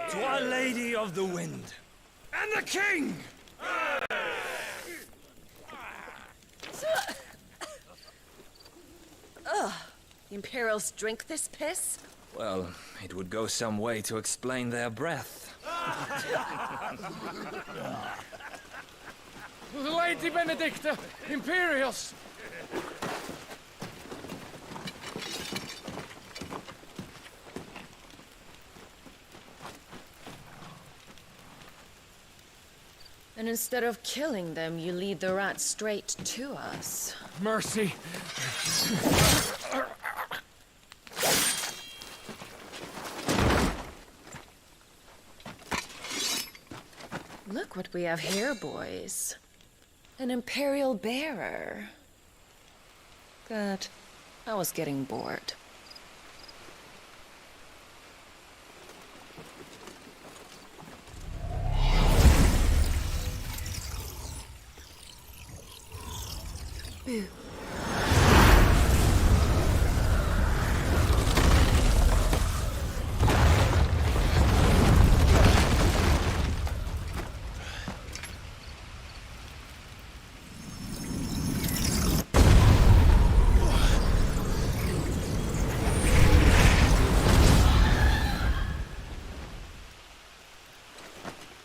To Our Lady of the Wind. And the King! Ugh. The Imperials drink this piss? Well, it would go some way to explain their breath. Lady Benedicta! Imperials! And instead of killing them, you lead the rats straight to us. Mercy! Look what we have here, boys. An Imperial bearer. Good. I was getting bored. Boo.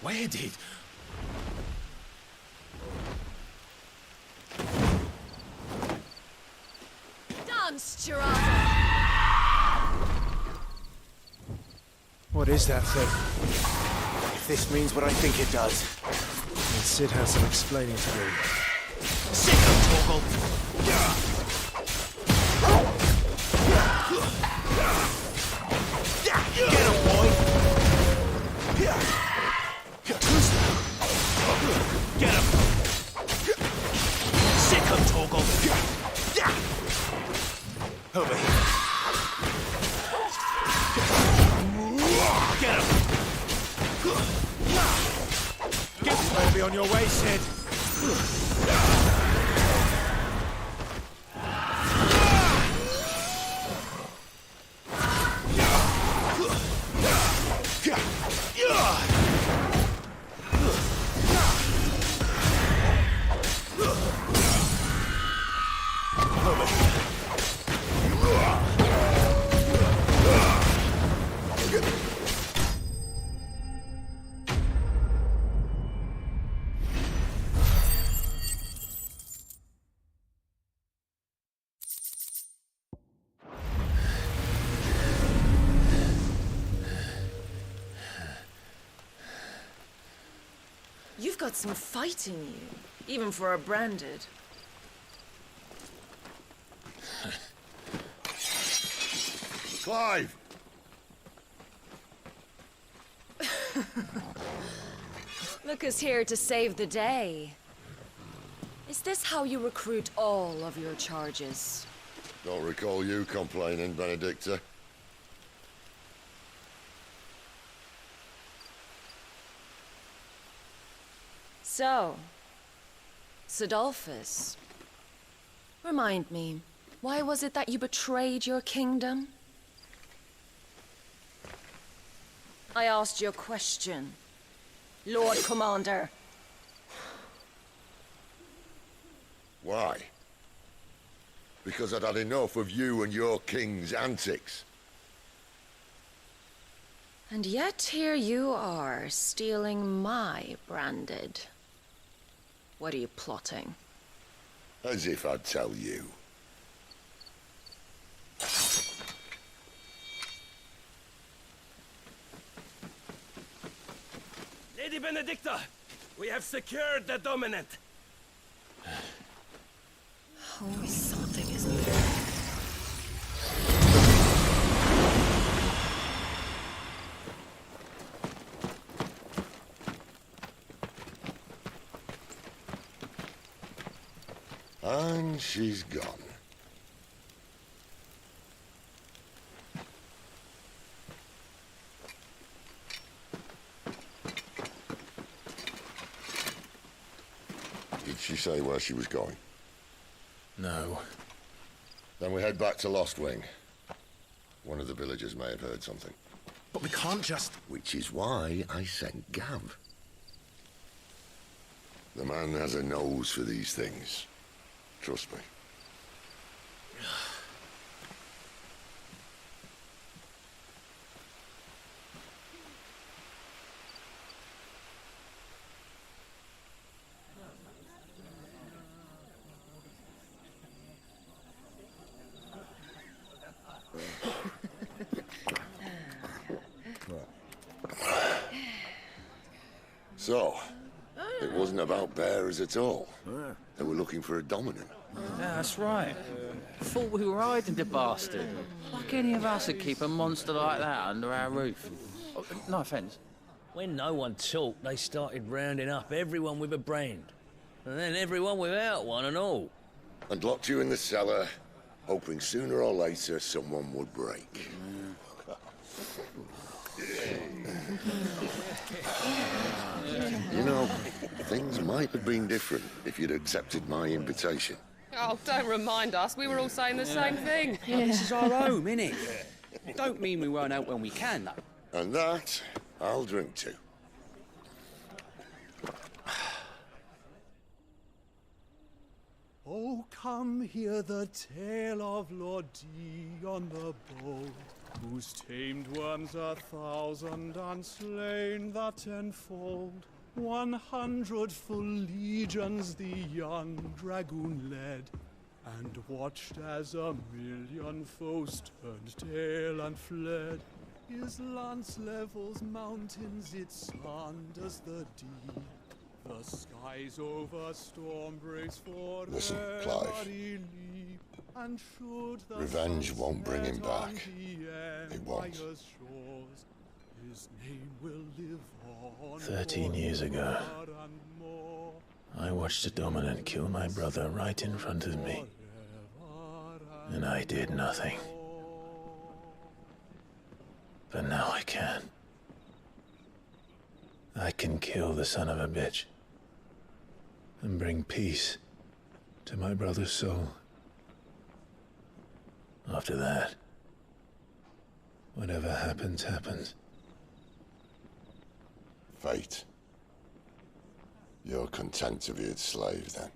Where did... Dance, Gerard! What is that thing? If this means what I think it does, then Sid has some explaining to do. Sit down, Torgal! Get him, boy! Get him! Sick him, Torgal! Over here. Get him! Better be on your way, Sid. You've got some fight in you, even for a branded. Clive! Look who's here to save the day. Is this how you recruit all of your charges? Don't recall you complaining, Benedicta. So, Sidolphus, remind me, why was it that you betrayed your kingdom? I asked you a question, Lord Commander. Why? Because I'd had enough of you and your king's antics. And yet here you are, stealing my branded. What are you plotting? As if I'd tell you. Lady Benedicta, we have secured the dominant. Always something, isn't there? And she's gone. Did she say where she was going? No. Then we head back to Lost Wing. One of the villagers may have heard something. But we can't just... Which is why I sent Gav. The man has a nose for these things. Trust me. So, it wasn't about bearers at all. They were looking for a dominant. Yeah, that's right. Thought we were hiding the bastard. Like any of us would keep a monster like that under our roof. Oh, no offence. When no one talked, they started rounding up everyone with a brain. And then everyone without one and all. And locked you in the cellar, hoping sooner or later someone would break. You know, things might have been different if you'd accepted my invitation. Oh, don't remind us. We were all saying the same thing. This is our home, innit? Don't mean we won't out when we can, though. And that, I'll drink to. Oh, come hear the tale of Lord D on the bold, who's tamed worms 1,000 and slain the tenfold. 100 full legions the young dragoon led, and watched as 1,000,000 foes turned tail and fled. His lance levels mountains, it sanders the deep. The skies over storm breaks for Listen, Clive. and should the Revenge won't bring him back. It won't. His name will live on 13 years ago, I watched a dominant kill my brother right in front of me. And I did nothing. But now I can. I can kill the son of a bitch and bring peace to my brother's soul. After that, whatever happens, happens. Fate. You're content to be its slave, then?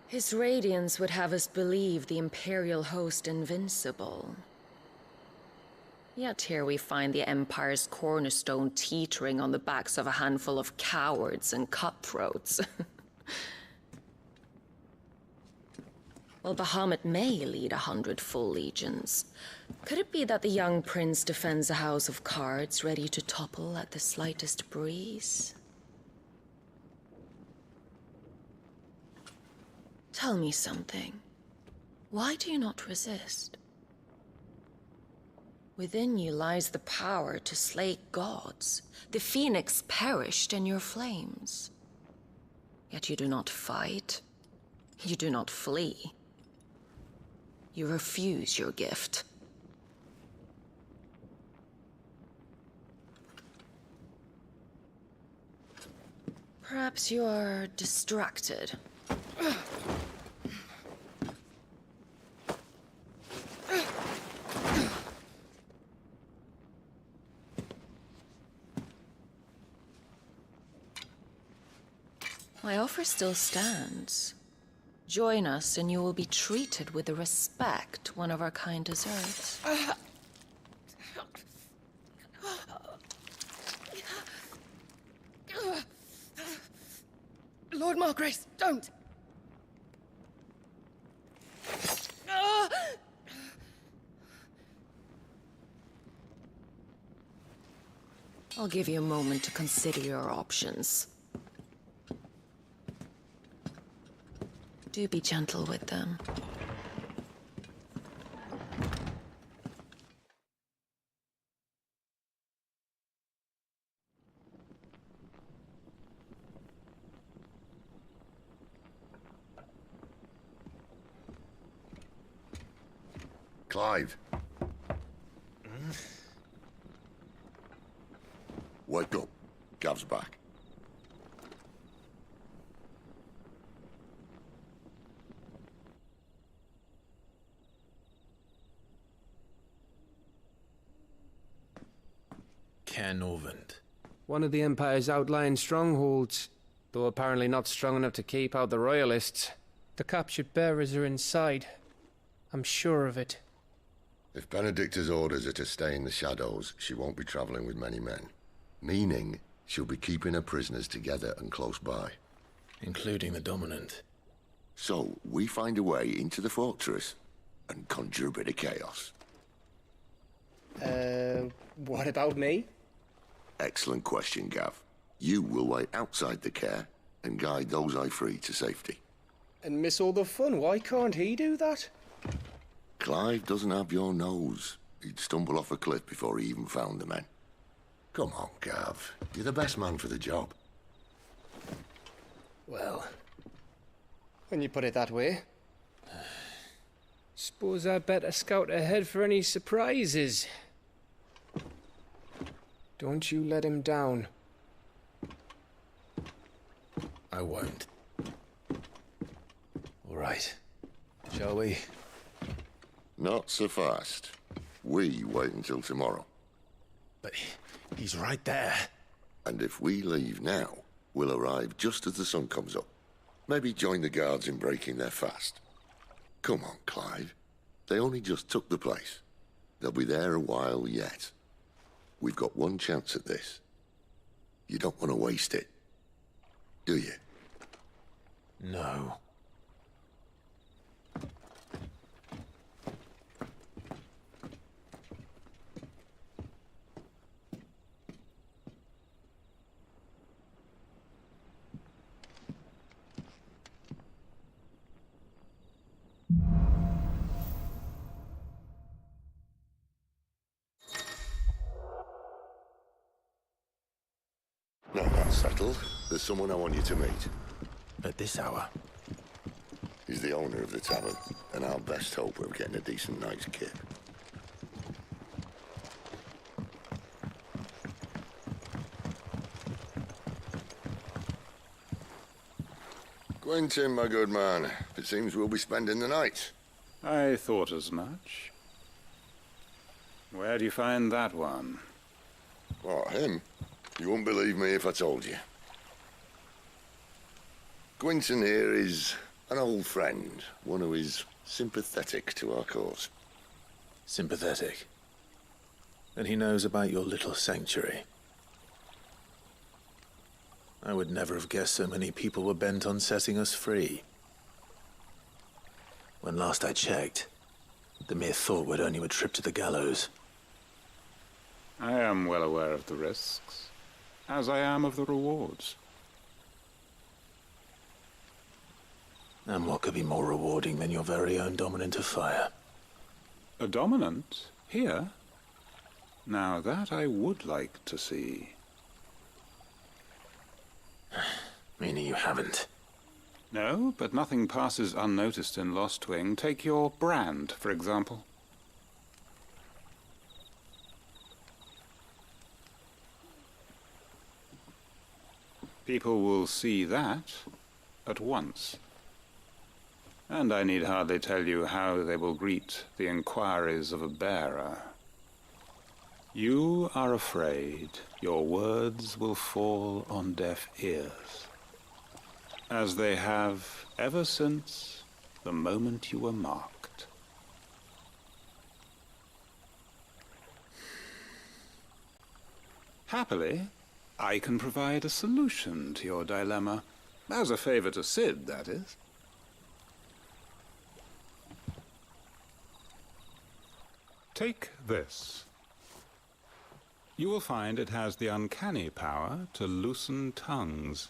His radiance would have us believe the Imperial host invincible. Yet here we find the Empire's cornerstone teetering on the backs of a handful of cowards and cutthroats. Well, Bahamut may lead 100 full legions. Could it be that the young prince defends a house of cards ready to topple at the slightest breeze? Tell me something. Why do you not resist? Within you lies the power to slay gods. The phoenix perished in your flames. Yet you do not fight. You do not flee. You refuse your gift. Perhaps you are distracted. My offer still stands. Join us and you will be treated with the respect one of our kind deserves. Kumar, Grace, don't! Ah! I'll give you a moment to consider your options. Do be gentle with them. Clive. Wake up. Gav's back. Canovant. One of the Empire's outlying strongholds, though apparently not strong enough to keep out the Royalists. The captured bearers are inside. I'm sure of it. If Benedicta's orders are to stay in the shadows, she won't be traveling with many men. Meaning, she'll be keeping her prisoners together and close by. Including the Dominant. So, we find a way into the fortress and conjure a bit of chaos. What about me? Excellent question, Gav. You will wait outside the care and guide those I free to safety. And miss all the fun. Why can't he do that? Clive doesn't have your nose. He'd stumble off a cliff before he even found the men. Come on, Gav. You're the best man for the job. Well, when you put it that way. Suppose I'd better scout ahead for any surprises. Don't you let him down. I won't. All right. Shall we? Not so fast. We wait until tomorrow. But he's right there. And if we leave now, we'll arrive just as the sun comes up. Maybe join the guards in breaking their fast. Come on, Clive. They only just took the place. They'll be there a while yet. We've got one chance at this. You don't want to waste it, do you? No. Now that's settled. There's someone I want you to meet. At this hour? He's the owner of the tavern, and our best hope of getting a decent night's kip. Quentin, my good man. It seems we'll be spending the night. I thought as much. Where do you find that one? What, him? You wouldn't believe me if I told you. Quentin here is an old friend, one who is sympathetic to our cause. Sympathetic? And he knows about your little sanctuary. I would never have guessed so many people were bent on setting us free. When last I checked, the mere thought would earn you a trip to the gallows. I am well aware of the risks, as I am of the rewards. And what could be more rewarding than your very own Dominant of Fire? A Dominant? Here? Now that I would like to see. Meaning you haven't? No, but nothing passes unnoticed in Lostwing. Take your brand, for example. People will see that at once. And I need hardly tell you how they will greet the inquiries of a bearer. You are afraid your words will fall on deaf ears, as they have ever since the moment you were marked. Happily, I can provide a solution to your dilemma. As a favor to Cid, that is. Take this. You will find it has the uncanny power to loosen tongues.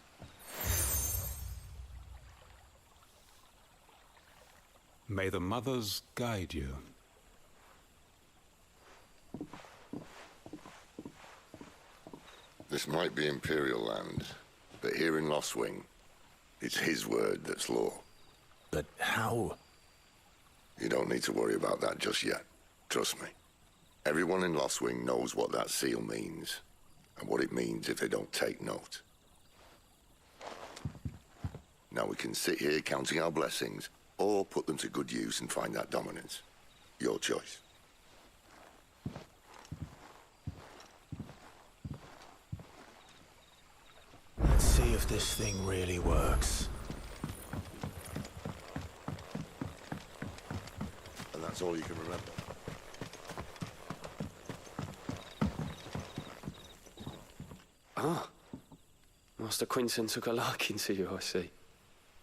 May the mothers guide you. This might be Imperial land, but here in Lostwing, it's his word that's law. But how? You don't need to worry about that just yet. Trust me. Everyone in Lostwing knows what that seal means, and what it means if they don't take note. Now we can sit here counting our blessings, or put them to good use and find that dominance. Your choice. Let's see if this thing really works. And that's all you can remember. Ah. Master Quinton took a liking to you, I see.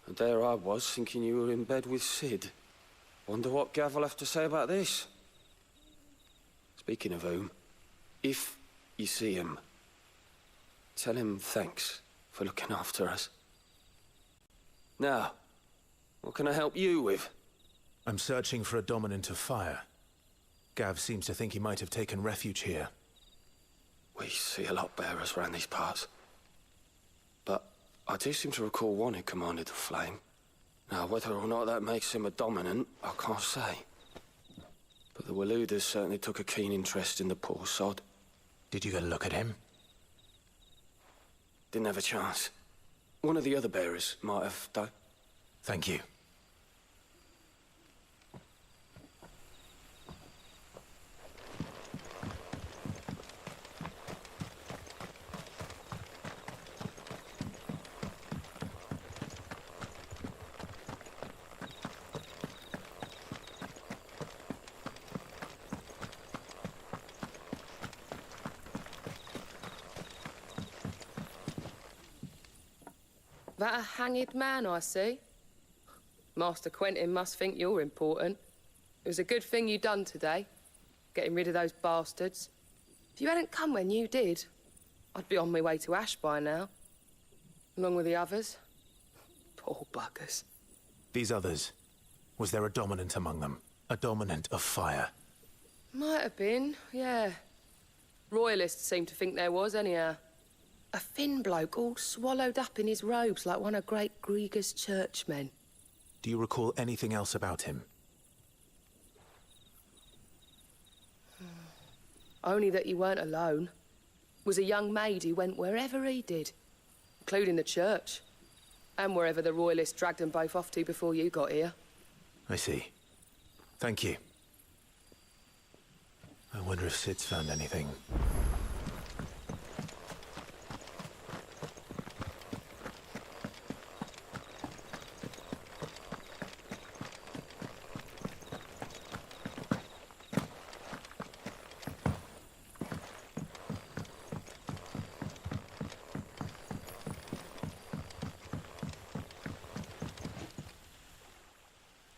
And there I was, thinking you were in bed with Cid. Wonder what Gav will have to say about this. Speaking of whom, if you see him, tell him thanks for looking after us. Now, what can I help you with? I'm searching for a dominant of fire. Gav seems to think he might have taken refuge here. We see a lot bearers round these parts. But I do seem to recall one who commanded the flame. Now, whether or not that makes him a dominant, I can't say. But the Waluders certainly took a keen interest in the poor sod. Did you get a look at him? Didn't have a chance. One of the other bearers might have, though. Thank you. That a hanged man, I see. Master Quentin must think you're important. It was a good thing you done today, getting rid of those bastards. If you hadn't come when you did, I'd be on my way to Ash by now, along with the others. Poor buggers. These others, was there a dominant among them? A dominant of fire? Might have been, yeah. Royalists seem to think there was, anyhow. A thin bloke all swallowed up in his robes like one of Great Grieger's churchmen. Do you recall anything else about him? Only that he weren't alone. Was a young maid who went wherever he did, including the church, and wherever the Royalists dragged them both off to before you got here. I see. Thank you. I wonder if Cid's found anything.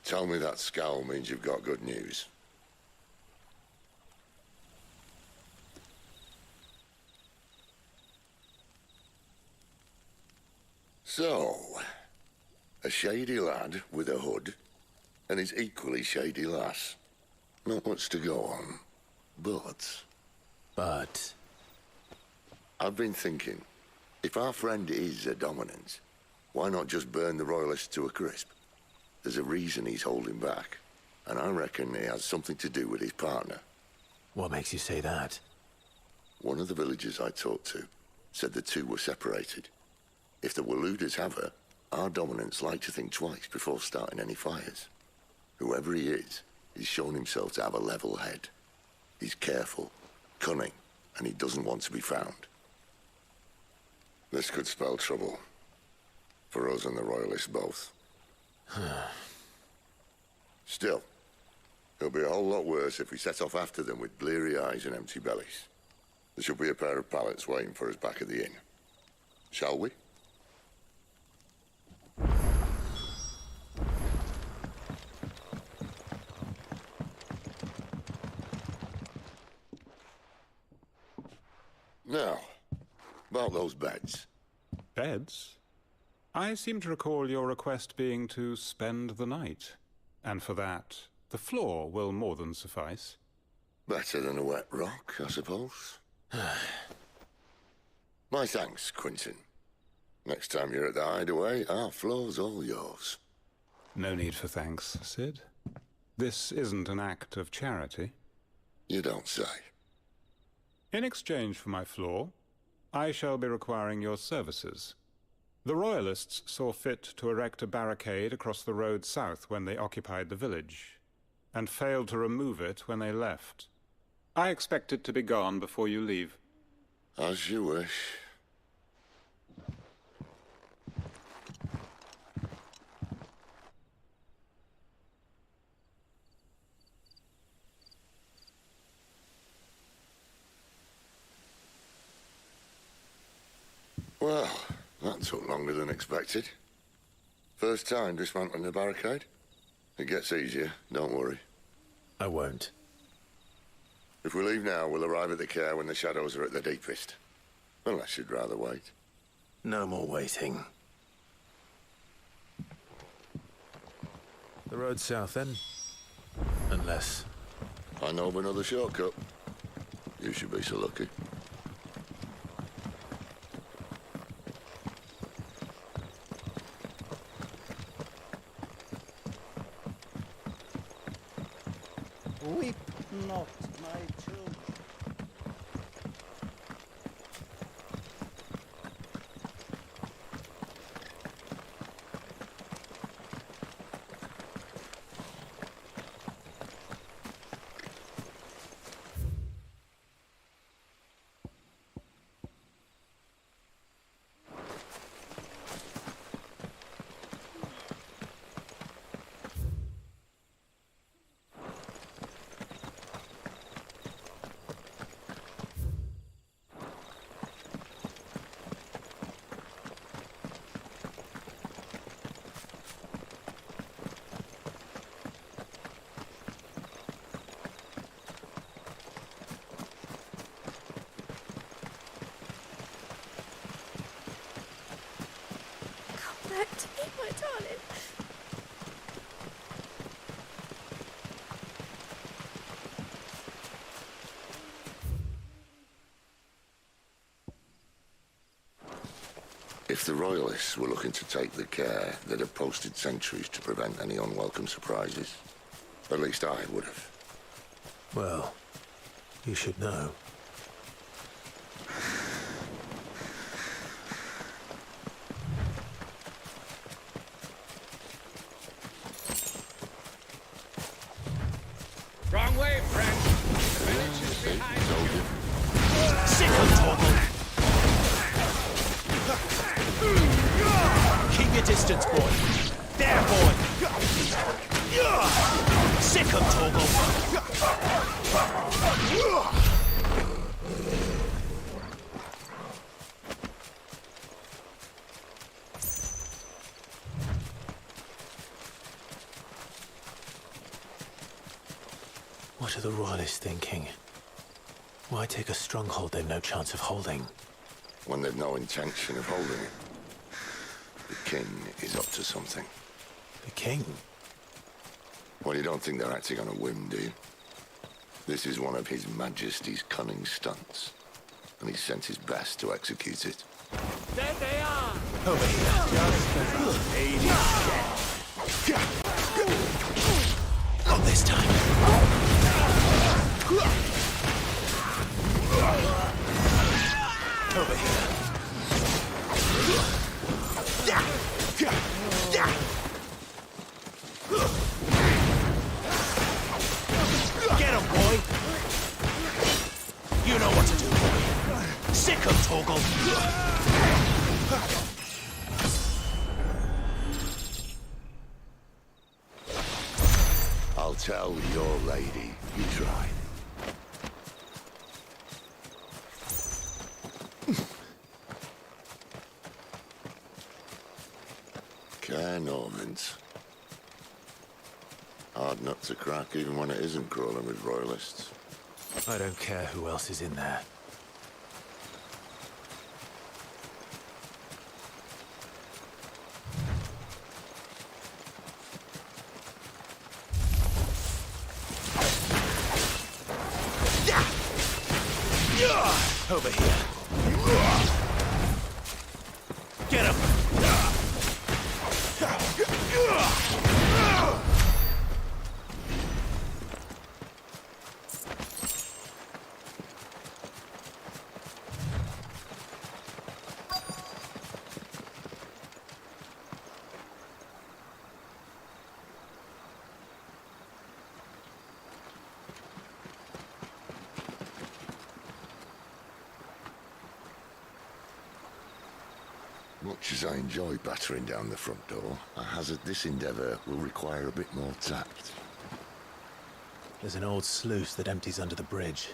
Tell me that scowl means you've got good news. So, a shady lad with a hood, and his equally shady lass. Not much to go on, but... I've been thinking, if our friend is a dominant, why not just burn the Royalists to a crisp? There's a reason he's holding back, and I reckon it has something to do with his partner. What makes you say that? One of the villagers I talked to said the two were separated. If the Waluders have her, our dominants like to think twice before starting any fires. Whoever he is, he's shown himself to have a level head. He's careful, cunning, and he doesn't want to be found. This could spell trouble. For us and the Royalists both. Still, it'll be a whole lot worse if we set off after them with bleary eyes and empty bellies. There should be a pair of pallets waiting for us back at the inn. Shall we? Now, about those beds. Beds? I seem to recall your request being to spend the night. And for that, the floor will more than suffice. Better than a wet rock, I suppose. My thanks, Quinton. Next time you're at the hideaway, our floor's all yours. No need for thanks, Sid. This isn't an act of charity. You don't say. In exchange for my floor, I shall be requiring your services. The Royalists saw fit to erect a barricade across the road south when they occupied the village, and failed to remove it when they left. I expect it to be gone before you leave. As you wish. Well, that took longer than expected. First time dismantling the barricade? It gets easier, don't worry. I won't. If we leave now, we'll arrive at the care when the shadows are at their deepest. Unless you'd rather wait. No more waiting. The road south, then? Unless... I know of another shortcut. You should be so lucky. Weep not, my children. Back to me, my darling. If the Royalists were looking to take the care, they'd have posted sentries to prevent any unwelcome surprises. At least I would have. Well, you should know. Wrong way, friend. The village is behind you. Sick of Torgal! Keep your distance, boy. There, boy! Sick of Torgal! What are the Royalists thinking? Why take a stronghold they've no chance of holding? When they've no intention of holding it. The king is up to something. The king? Well, you don't think they're acting on a whim, do you? This is one of His Majesty's cunning stunts, and he's sent his best to execute it. There they are! Over here. Not this time. Over here. Get him, boy! You know what to do, boy. Sick of Torgal! I'll tell your lady you tried. Care Normans. Hard nut to crack even when it isn't crawling with Royalists. I don't care who else is in there. Over here. Get him! Much as I enjoy battering down the front door, I hazard this endeavour will require a bit more tact. There's an old sluice that empties under the bridge.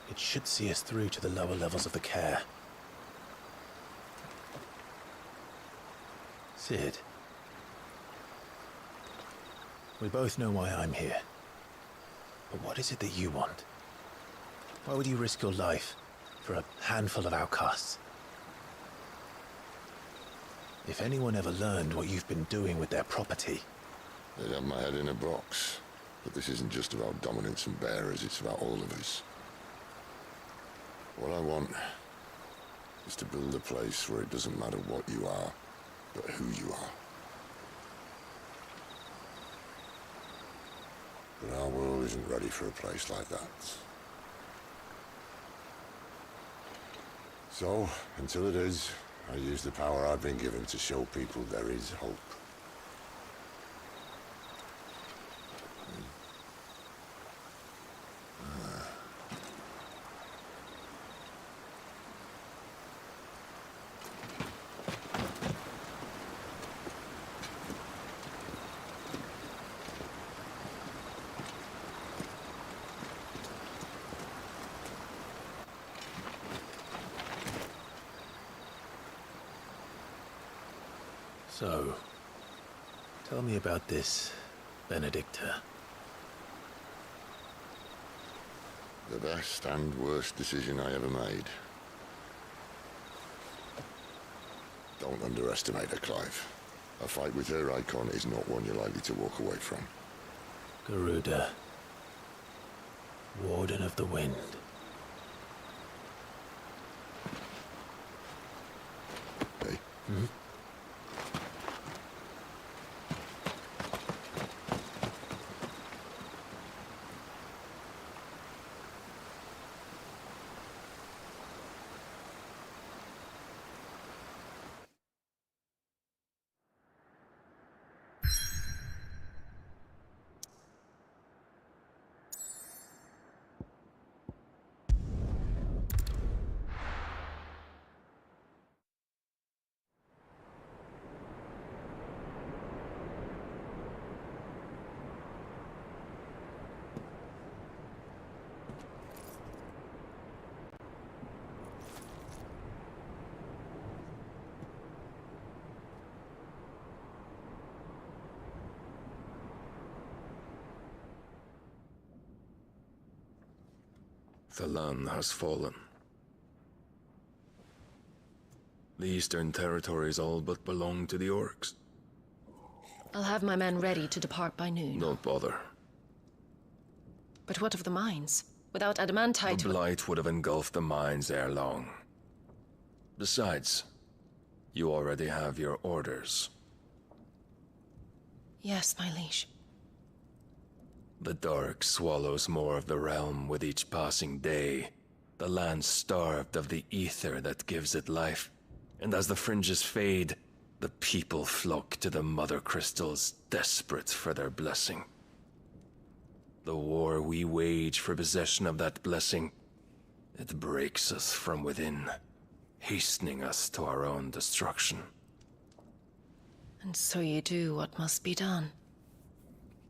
It should see us through to the lower levels of the care. Sid. We both know why I'm here. But what is it that you want? Why would you risk your life for a handful of outcasts? If anyone ever learned what you've been doing with their property... They'd have my head in a box. But this isn't just about dominance and bearers, it's about all of us. What I want is to build a place where it doesn't matter what you are, but who you are. But our world isn't ready for a place like that. So, until it is, I use the power I've been given to show people there is hope. So, tell me about this Benedicta. The best and worst decision I ever made. Don't underestimate her, Clive. A fight with her icon is not one you're likely to walk away from. Garuda. Warden of the Wind. Hey? Hmm? The land has fallen. The Eastern Territories all but belong to the Orcs. I'll have my men ready to depart by noon. Don't bother. But what of the mines? Without adamantite... The Blight would have engulfed the mines ere long. Besides, you already have your orders. Yes, my liege. The dark swallows more of the realm with each passing day. The land starved of the ether that gives it life. And as the fringes fade, the people flock to the mother crystals, desperate for their blessing. The war we wage for possession of that blessing, it breaks us from within, hastening us to our own destruction. And so you do what must be done.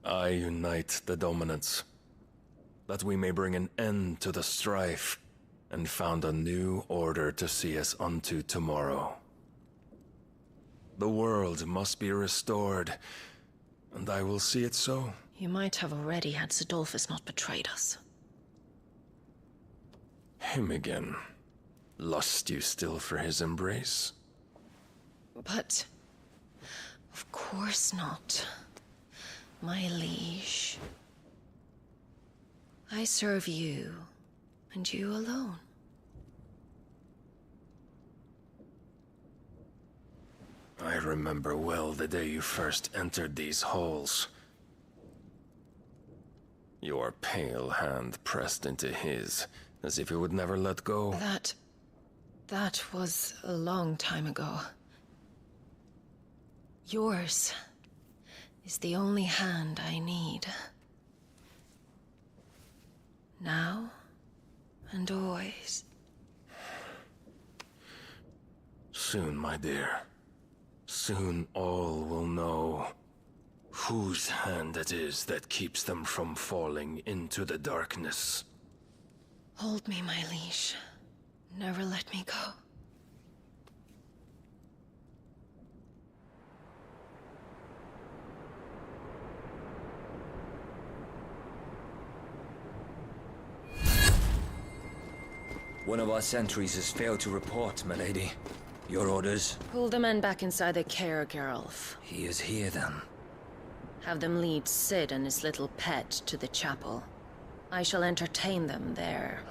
I unite the dominants, that we may bring an end to the strife, and found a new order to see us unto tomorrow. The world must be restored, and I will see it so. You might have already had Zidolphus not betrayed us. Him again. Lust you still for his embrace? But... of course not. My liege. I serve you, and you alone. I remember well the day you first entered these halls. Your pale hand pressed into his, as if it would never let go. That was a long time ago. Yours is the only hand I need. Now and always. Soon, my dear. Soon all will know whose hand it is that keeps them from falling into the darkness. Hold me, my liege. Never let me go. One of our sentries has failed to report, milady. Your orders? Pull the men back inside the care, Geralf. He is here, then. Have them lead Sid and his little pet to the chapel. I shall entertain them there.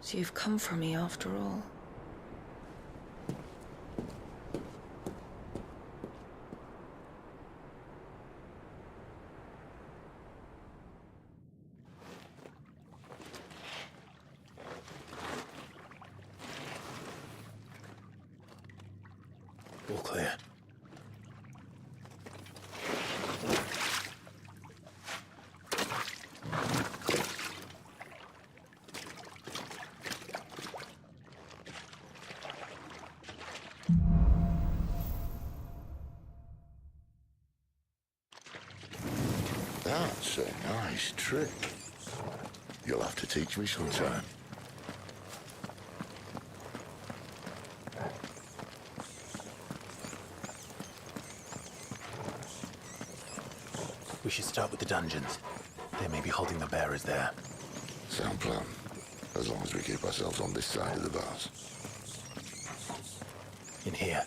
So you've come for me after all. All clear. That's a nice trick. You'll have to teach me sometime. We should start with the dungeons. They may be holding the bearers there. Sound plan. As long as we keep ourselves on this side of the bars. In here.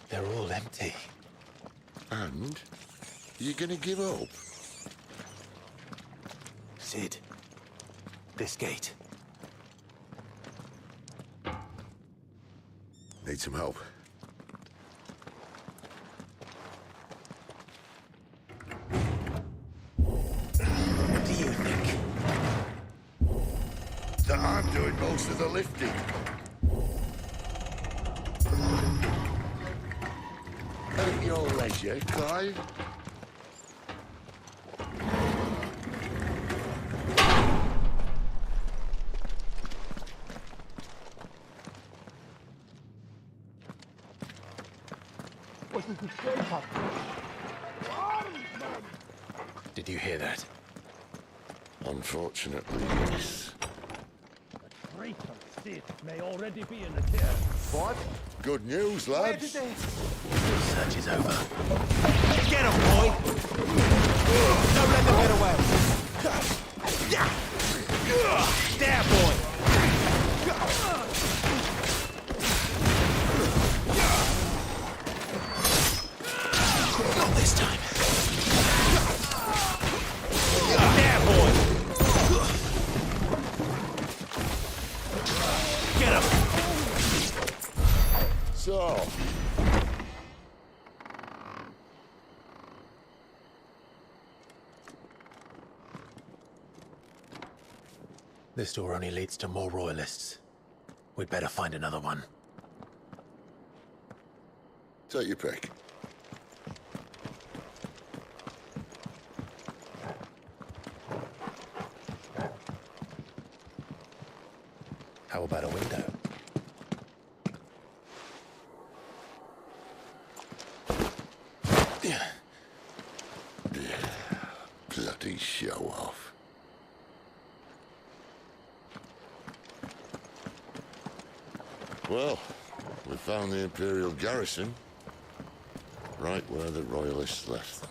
They're all empty. And? You gonna give up? Sid. This gate. Need some help. What do you think? That I'm doing most of the lifting. At your leisure, Clive. Did you hear that? Unfortunately, yes. Traitor Sid may already be in the care. What? Good news, lads. The search is over. Get him, boy! Don't let them get away. There, boy! Not this time. There, boy! Get him! So, this door only leads to more royalists. We'd better find another one. take your pick. How about a window? Bloody show off. Well, we found the Imperial garrison, right where the Royalists left them.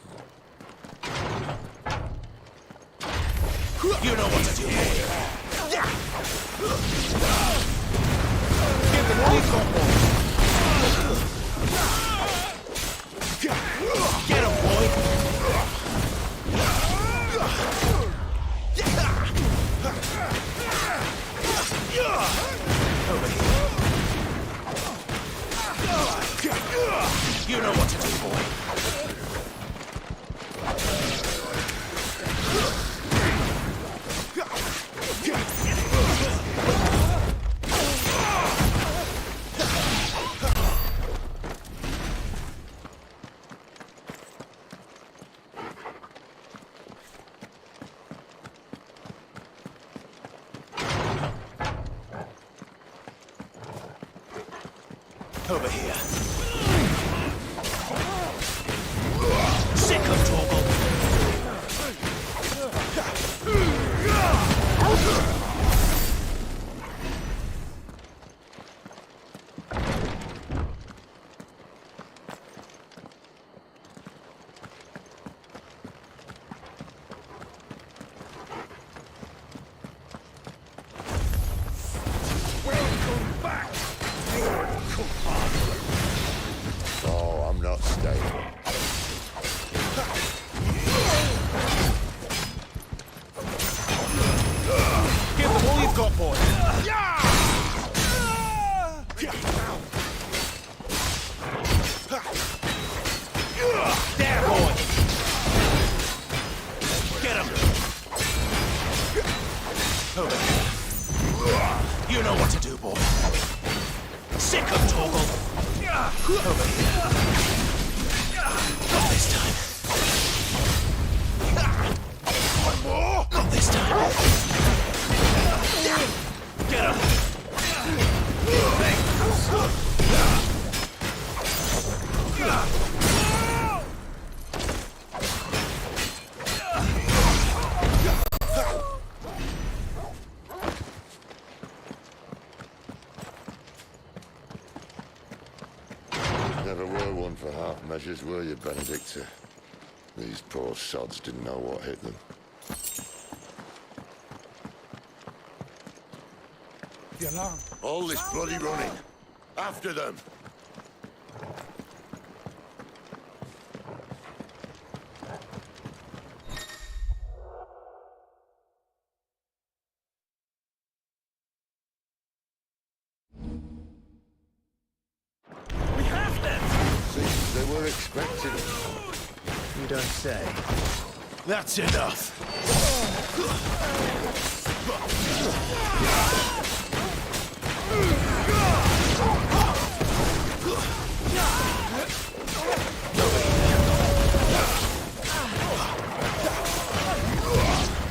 You know what to do, boy. Get the police on board. Get him, boy. Over here. Sick of Torgal. Oh, I'm not staying. Give them all you've got, boy. There, boy. Get him. Over here. You know what to do, boy. Sick of Torgal. Over here. Not this time. One more. Not this time. Get him. Never were one for half measures, were you, Benedicta? These poor sods didn't know what hit them. The alarm. All this bloody running. After them. We have them! Seems they were expecting it. You don't say. That's enough.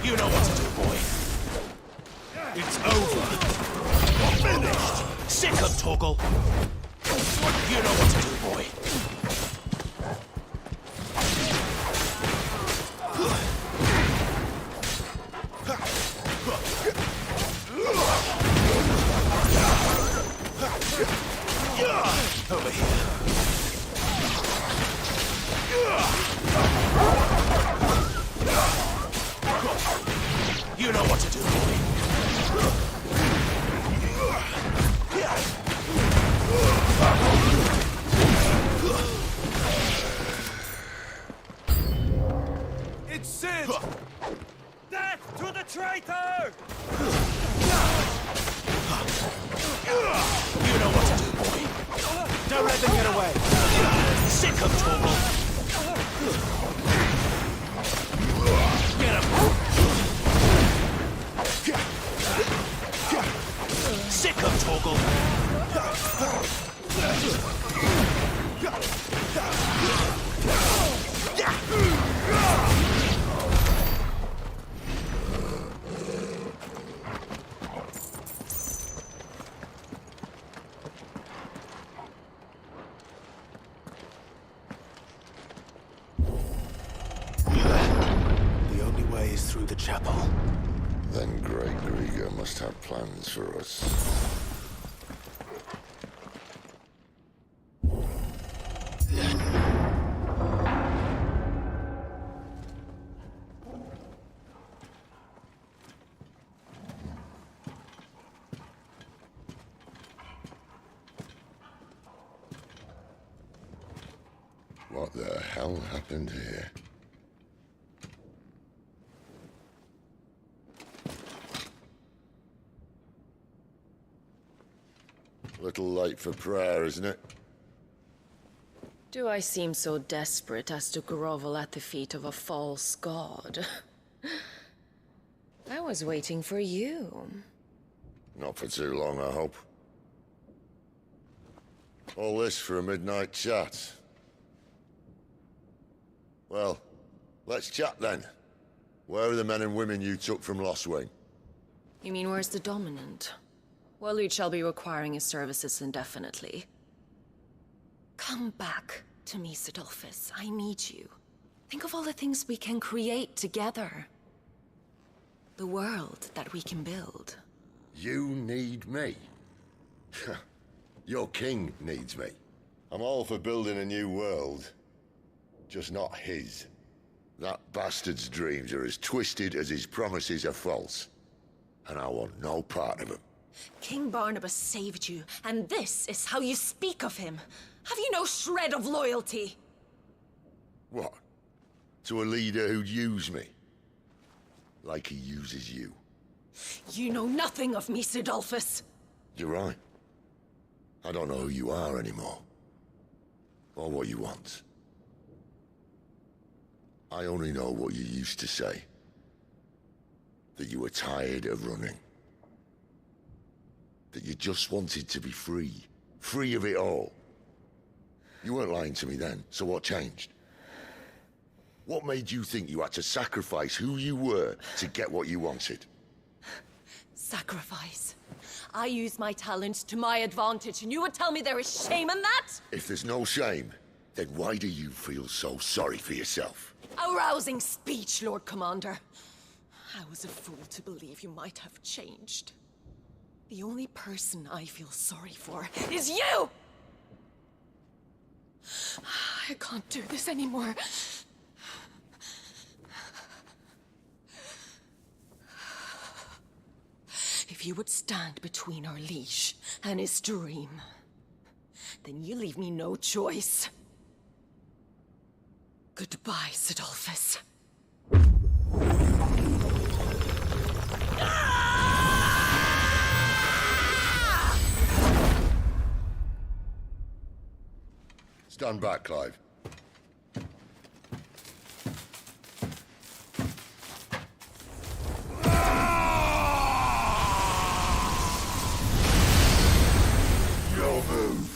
You know what to do, boy. It's over. Finished. Sick of Torgal. You know what to do, boy. Over here. You know what to do, boy. It's Sid! Death to the traitor! You know what to do, boy. Don't let them get away. Sick of Torgal. Get him. Sick of Torgal. The only way is through the chapel. Then Grey Grieger must have plans for us. What the hell happened here? Little late for prayer, isn't it? Do I seem so desperate as to grovel at the feet of a false god? I was waiting for you. Not for too long, I hope. All this for a midnight chat. Well, let's chat then. Where are the men and women you took from Lostwing? You mean where's the dominant? Well, Lude shall be requiring his services indefinitely. Come back to me, Sidolphus. I need you. Think of all the things we can create together. The world that we can build. You need me? Your king needs me. I'm all for building a new world. Just not his. That bastard's dreams are as twisted as his promises are false. And I want no part of them. King Barnabas saved you, and this is how you speak of him. Have you no shred of loyalty? What? To a leader who'd use me? Like he uses you. You know nothing of me, Sidolphus. You're right. I don't know who you are anymore. Or what you want. I only know what you used to say. That you were tired of running. That you just wanted to be free. Free of it all. You weren't lying to me then, so what changed? What made you think you had to sacrifice who you were to get what you wanted? Sacrifice. I use my talents to my advantage, and you would tell me there is shame in that? If there's no shame, then why do you feel so sorry for yourself? A rousing speech, Lord Commander. I was a fool to believe you might have changed. The only person I feel sorry for is you! I can't do this anymore. If you would stand between our liege and his dream, then you leave me no choice. Goodbye, Sidolphus. Stand back, Clive. Your move.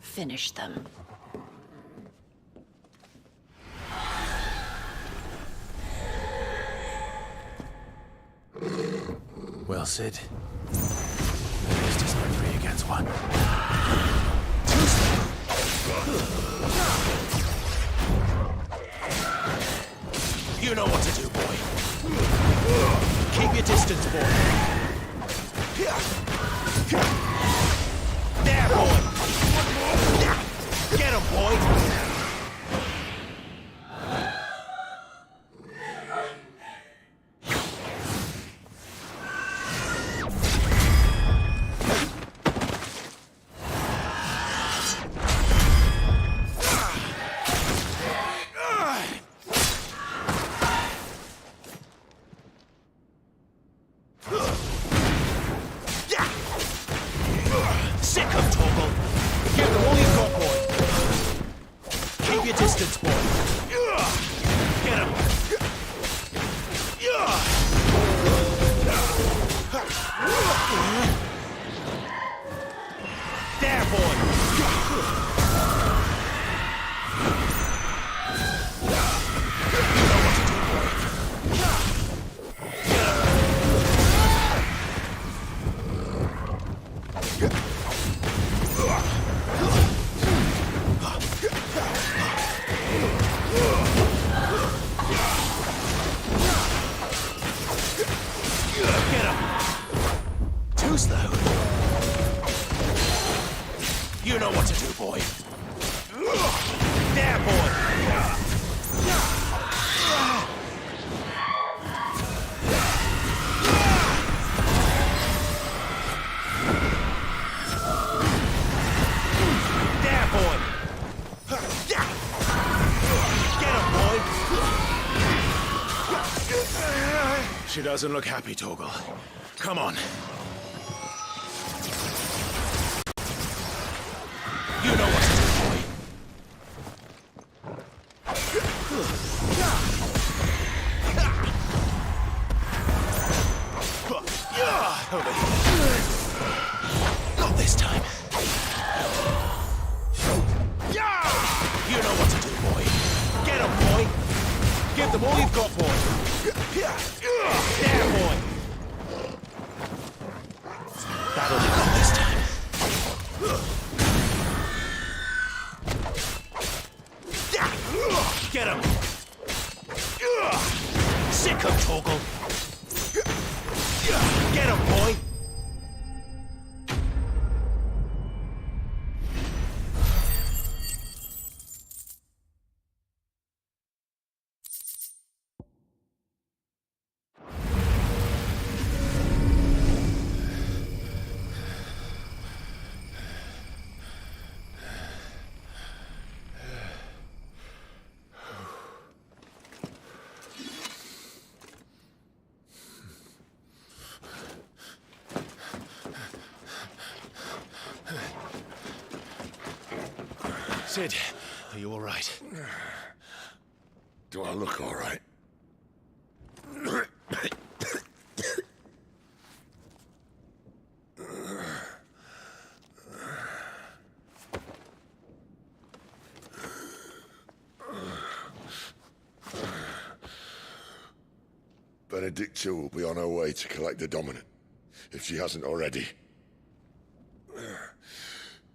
Finish them. Well, Sid. At least it's not 3 against 1. You know what to do, boy. Keep your distance, boy. There, boy. Get him, boy. Sick of Toggle. Give them all you've got, boy. Keep your distance, boy. Get him. There, boy. slow. You know what to do, boy. There, boy! There, boy! Get him, boy! She doesn't look happy, Torgal. Come on. You know what to do, boy. Over here. Not this time. You know what to do, boy. Get him, boy. Give them all you've got, boy. There, boy. That'll be gone this time. Get him! Sick him, Torgal! Get him, boy! Sid, are you all right? Do I look all right? Benedicta will be on her way to collect the Dominant, if she hasn't already.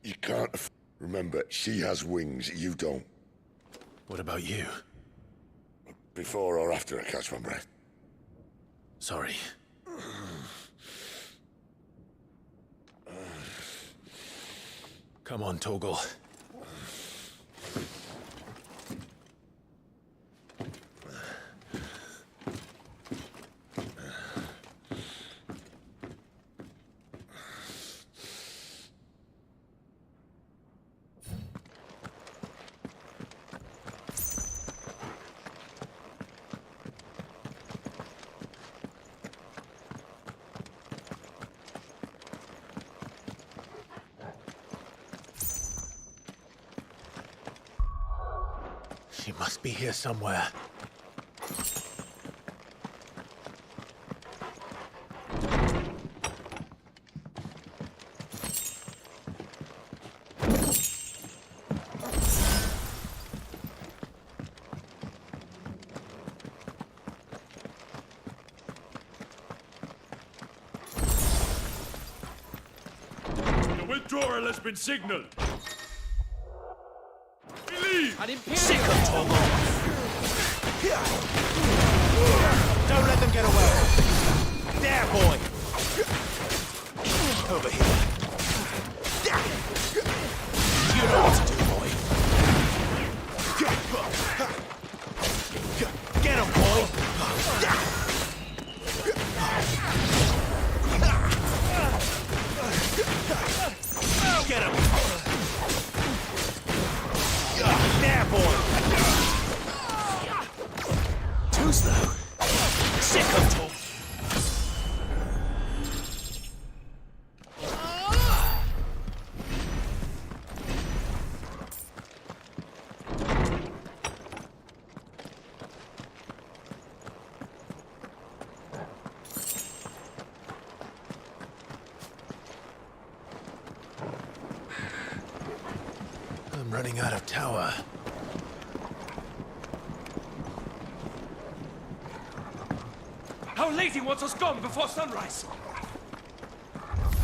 You can't... Remember, she has wings, you don't. What about you? Before or after I catch my breath? Sorry. Come on, Torgal. She must be here somewhere. The withdrawal has been signaled. Sick of Torgal! Don't let them get away! There, boy! Over here. You know what to do, boy. Get him, boy! Get him! There, boy! Too slow. Sick of talk. I'm running out of tower. Our lady wants us gone before sunrise.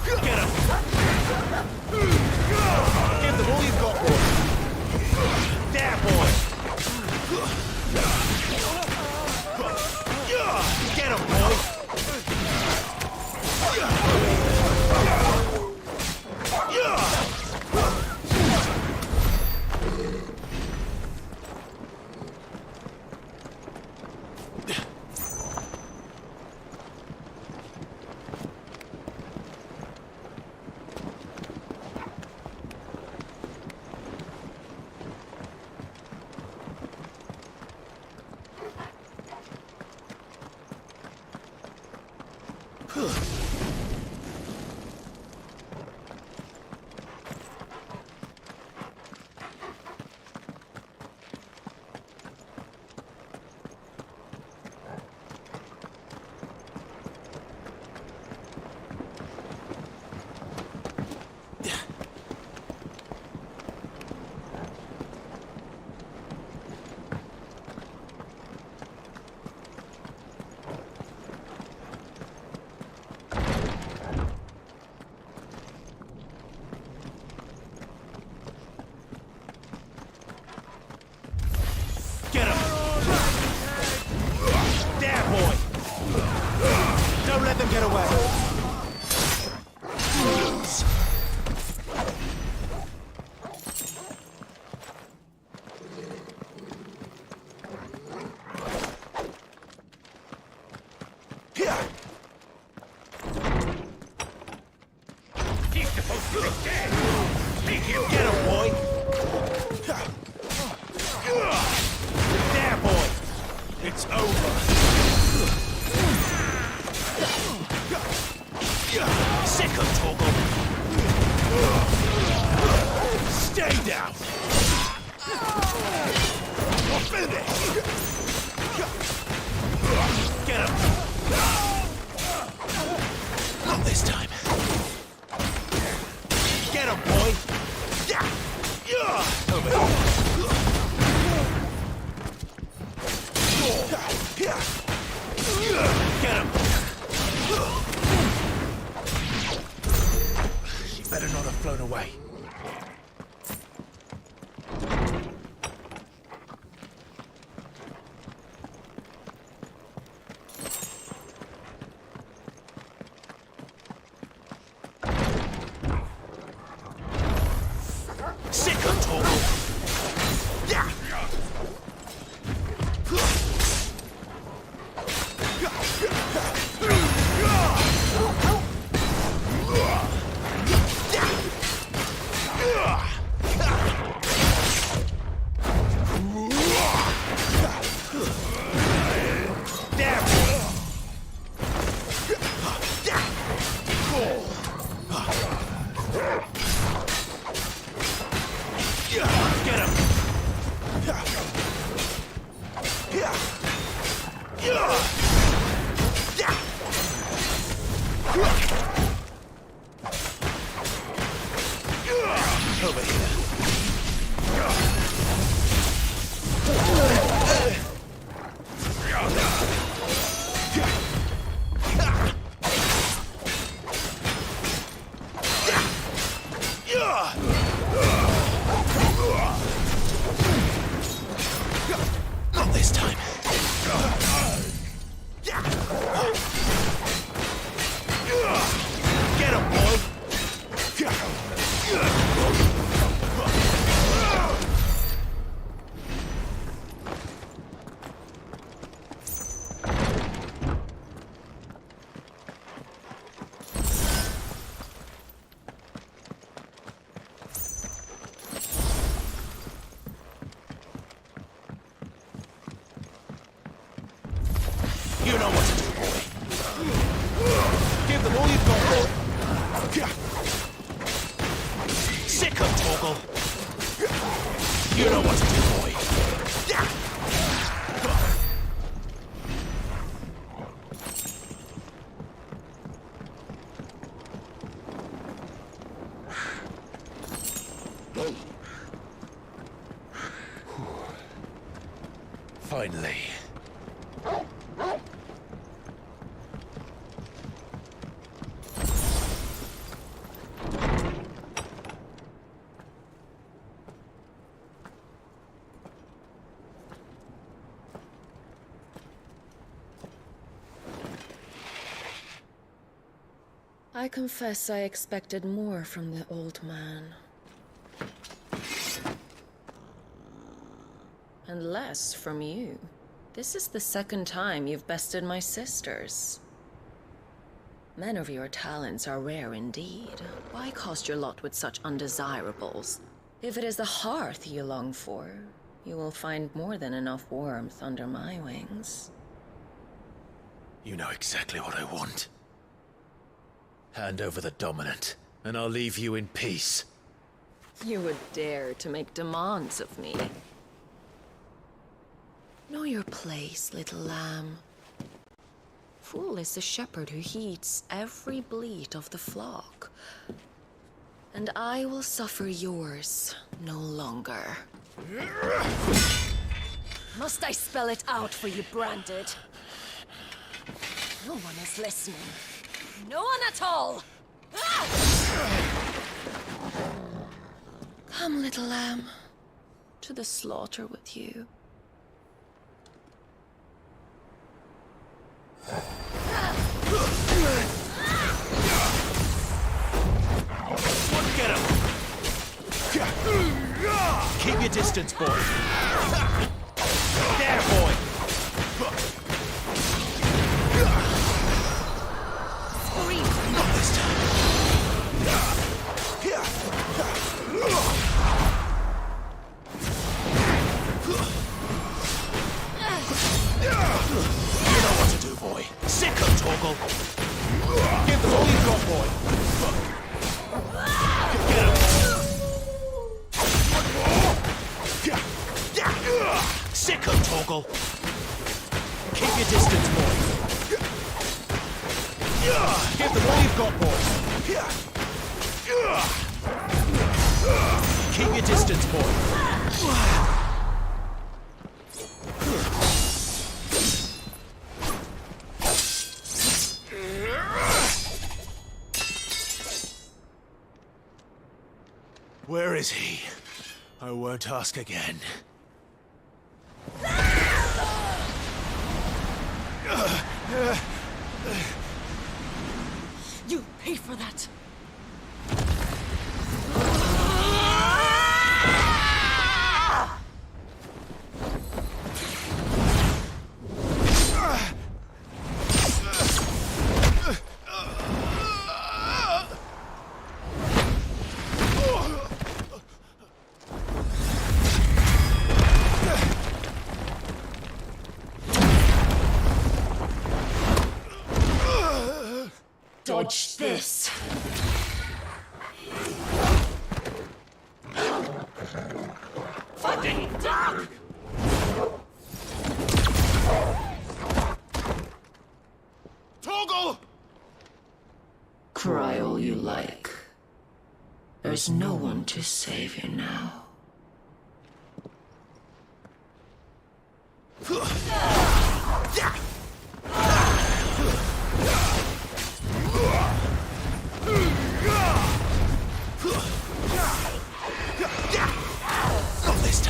Get him! Give them all you've got, boy. There, boy! Get him, boy! Finally. I confess I expected more from the old man. And less from you. This is the second time you've bested my sisters. Men of your talents are rare indeed. Why cast your lot with such undesirables? If it is the hearth you long for, you will find more than enough warmth under my wings. You know exactly what I want. Hand over the dominant, and I'll leave you in peace. You would dare to make demands of me. Know your place, little lamb. Fool is the shepherd who heeds every bleat of the flock. And I will suffer yours no longer. Must I spell it out for you, Branded? No one is listening. No one at all! Come, little lamb, to the slaughter with you. Get him! Keep your distance, boy. There, boy! Not this time. You know what to do, boy. Sick of Torgal. Give them all you've got, boy. Get him. Sick of Torgal. Keep your distance, boy. Give them all you've got, boy. Keep your distance, boy. Where is he? I won't ask again. You pay for that! Dodge this! Fucking duck! Torgal! Cry all you like. There's no one to save you now. Not this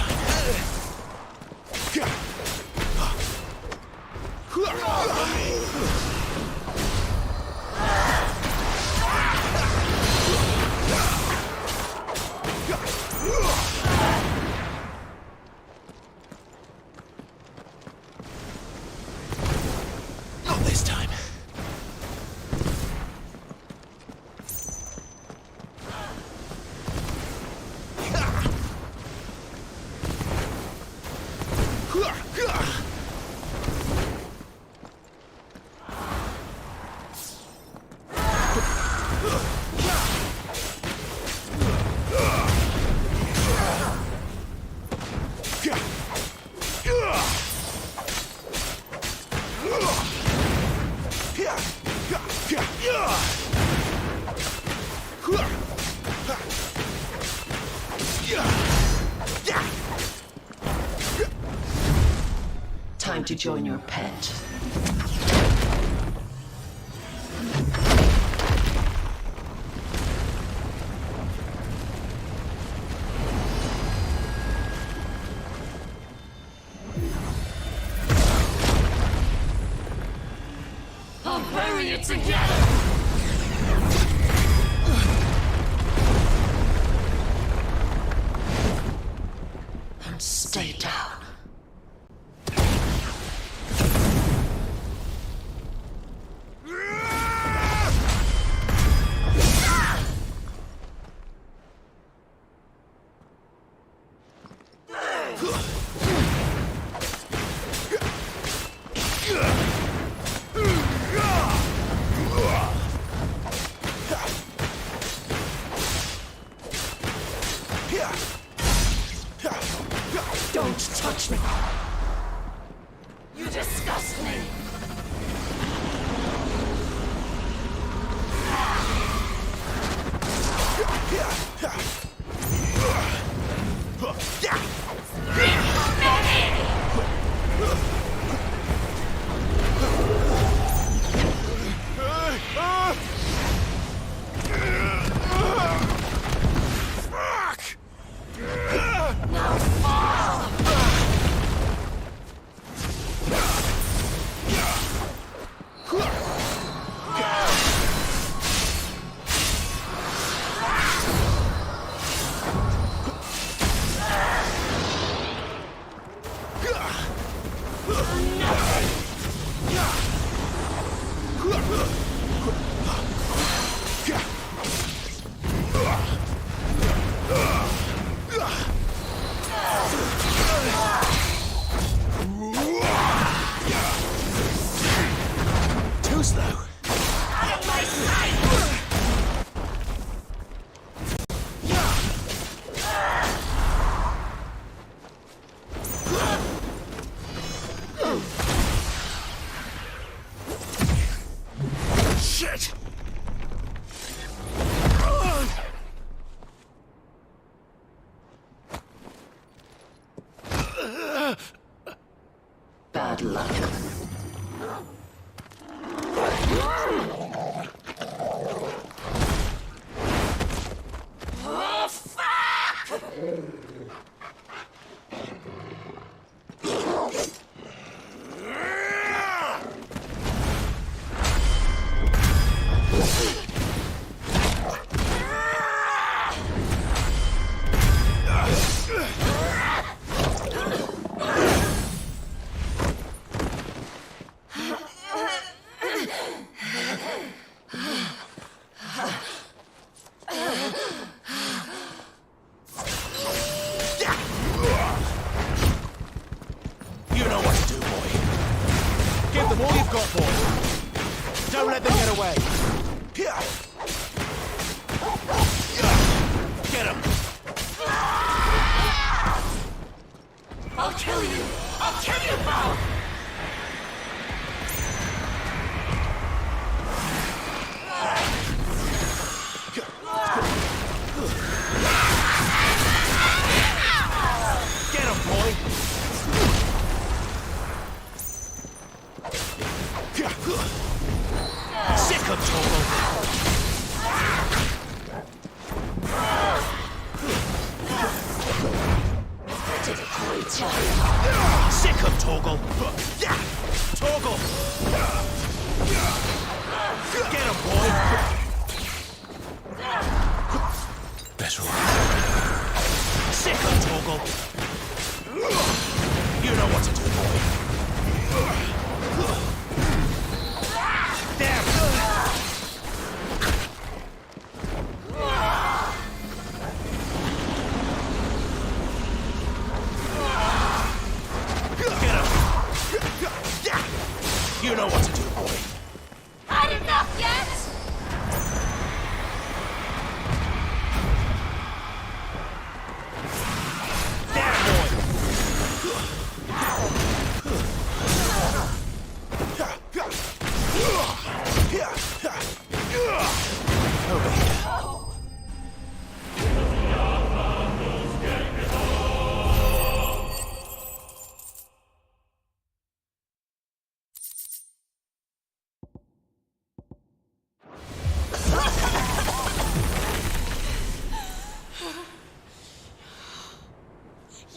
time. Not this time. Time to join your pet. I'll bury it together! And stay down. special. Sick of Torgal! You know what to do, boy. Damn! Get him! You know what to do, boy. Had enough yet?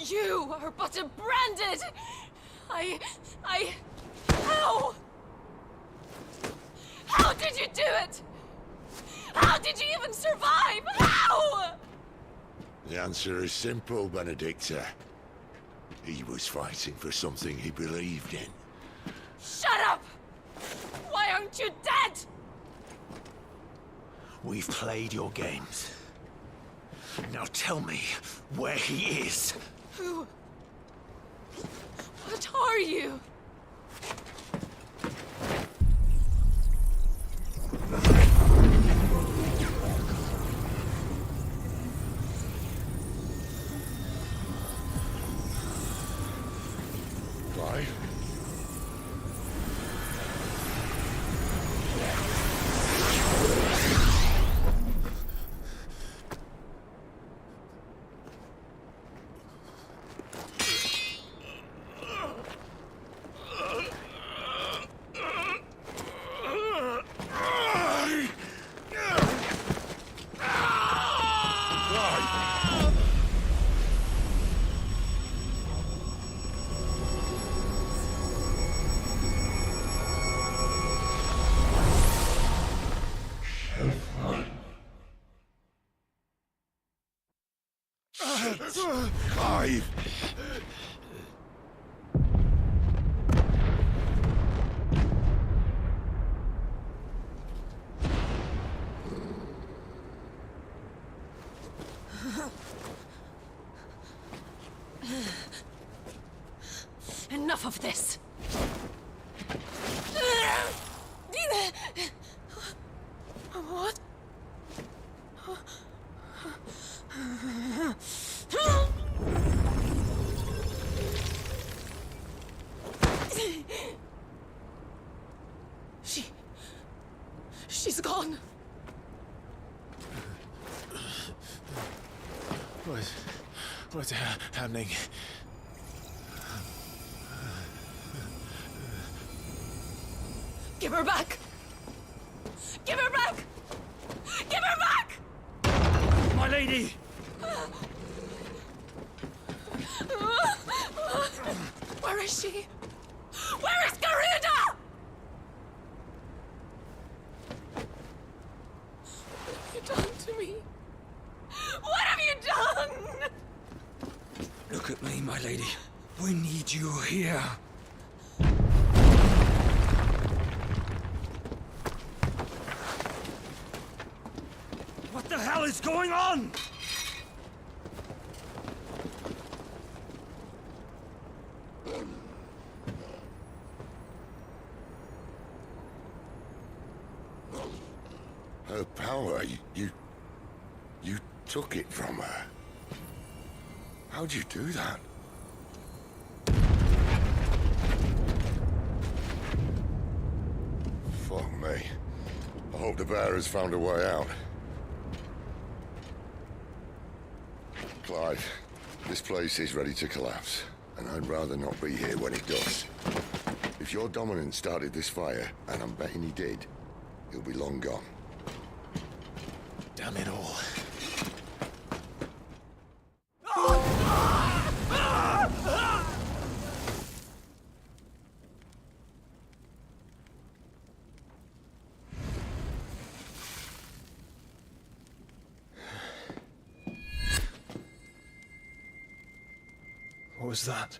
You are but a branded! How? How did you do it? How did you even survive? How? The answer is simple, Benedicta. He was fighting for something he believed in. Shut up! Why aren't you dead? We've played your games. Now tell me where he is. Who? What are you? Clive? Clive! Enough of this! What? She's gone. What's happening? Give her back! Give her back! Give her back! My lady! Where is she? Where is Garuda? What have you done to me? What have you done? Look at me, my lady. We need you here. What the hell is going on? Her power, you took it from her. How'd you do that? Fuck me. I hope the bear has found a way out. Clive, this place is ready to collapse, and I'd rather not be here when it does. If your dominant started this fire, and I'm betting he did, he'll be long gone. Damn it all. What was that?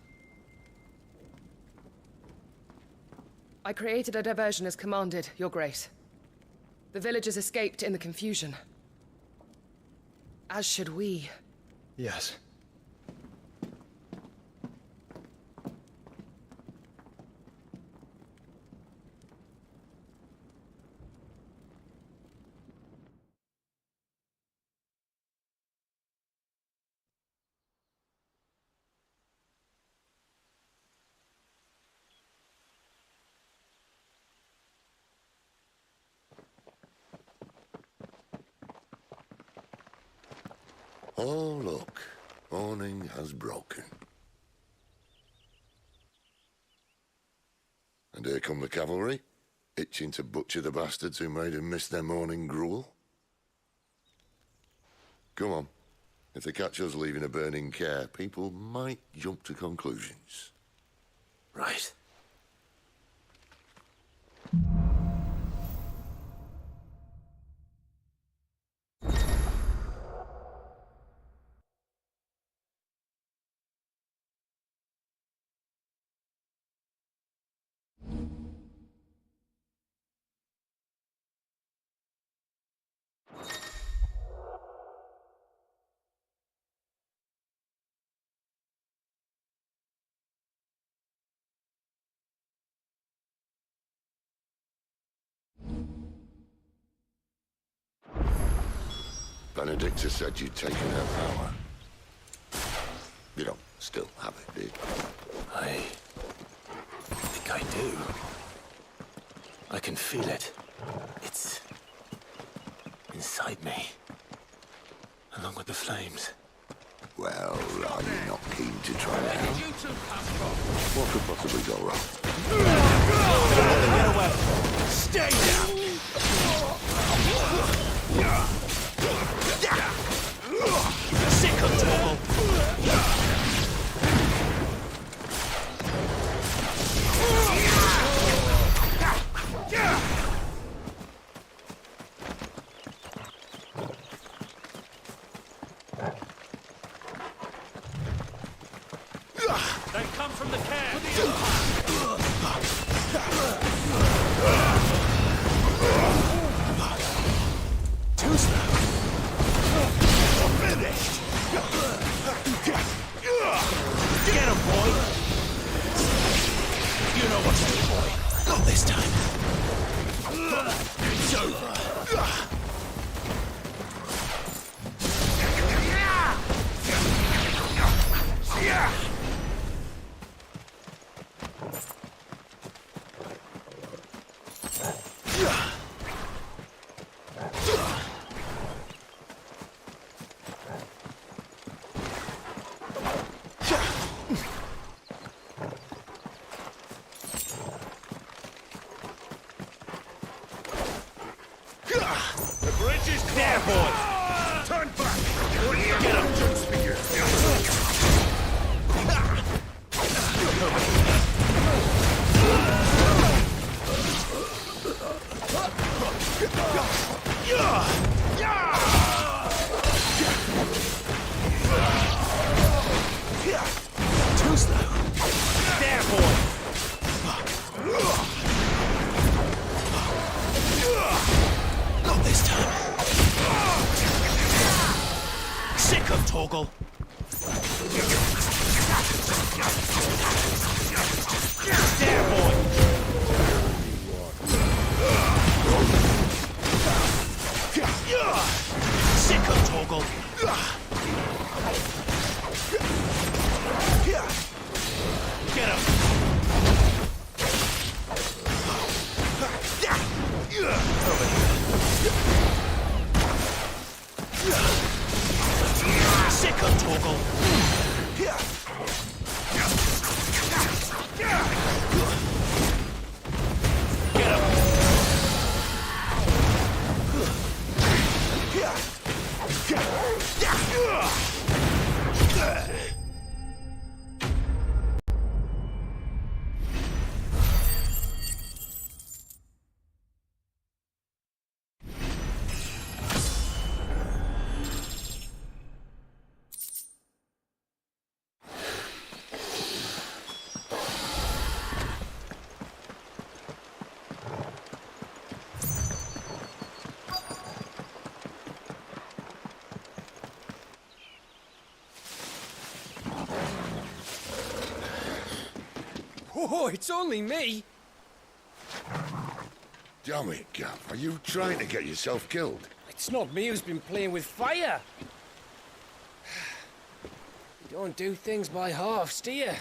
I created a diversion as commanded, Your Grace. The villagers escaped in the confusion. As should we. Yes. Oh, look. Morning has broken. And here come the cavalry, itching to butcher the bastards who made them miss their morning gruel. Come on. If they catch us leaving a burning care, people might jump to conclusions. Right. Benedicta said you'd taken her power. You don't still have it, do you? I think I do. I can feel it. It's inside me, along with the flames. Well, are you not keen to try it out? What could possibly go wrong? Get away! Stay down! Sick of trouble! They come from the camp! Too slow. Finished! Get him, boy! You know what's up, boy. Not this time. It's over. The bridge is clear, boy! Turn back! Get up, Joe Spear! Too slow. There, boy! Not this time. Sick of Torgal! There, boy! Sick of Torgal! Get him! Over here. Sick of Torgal! Get him! Oh, it's only me. Damn it, Gav. Are you trying to get yourself killed? It's not me who's been playing with fire. You don't do things by halves, do you?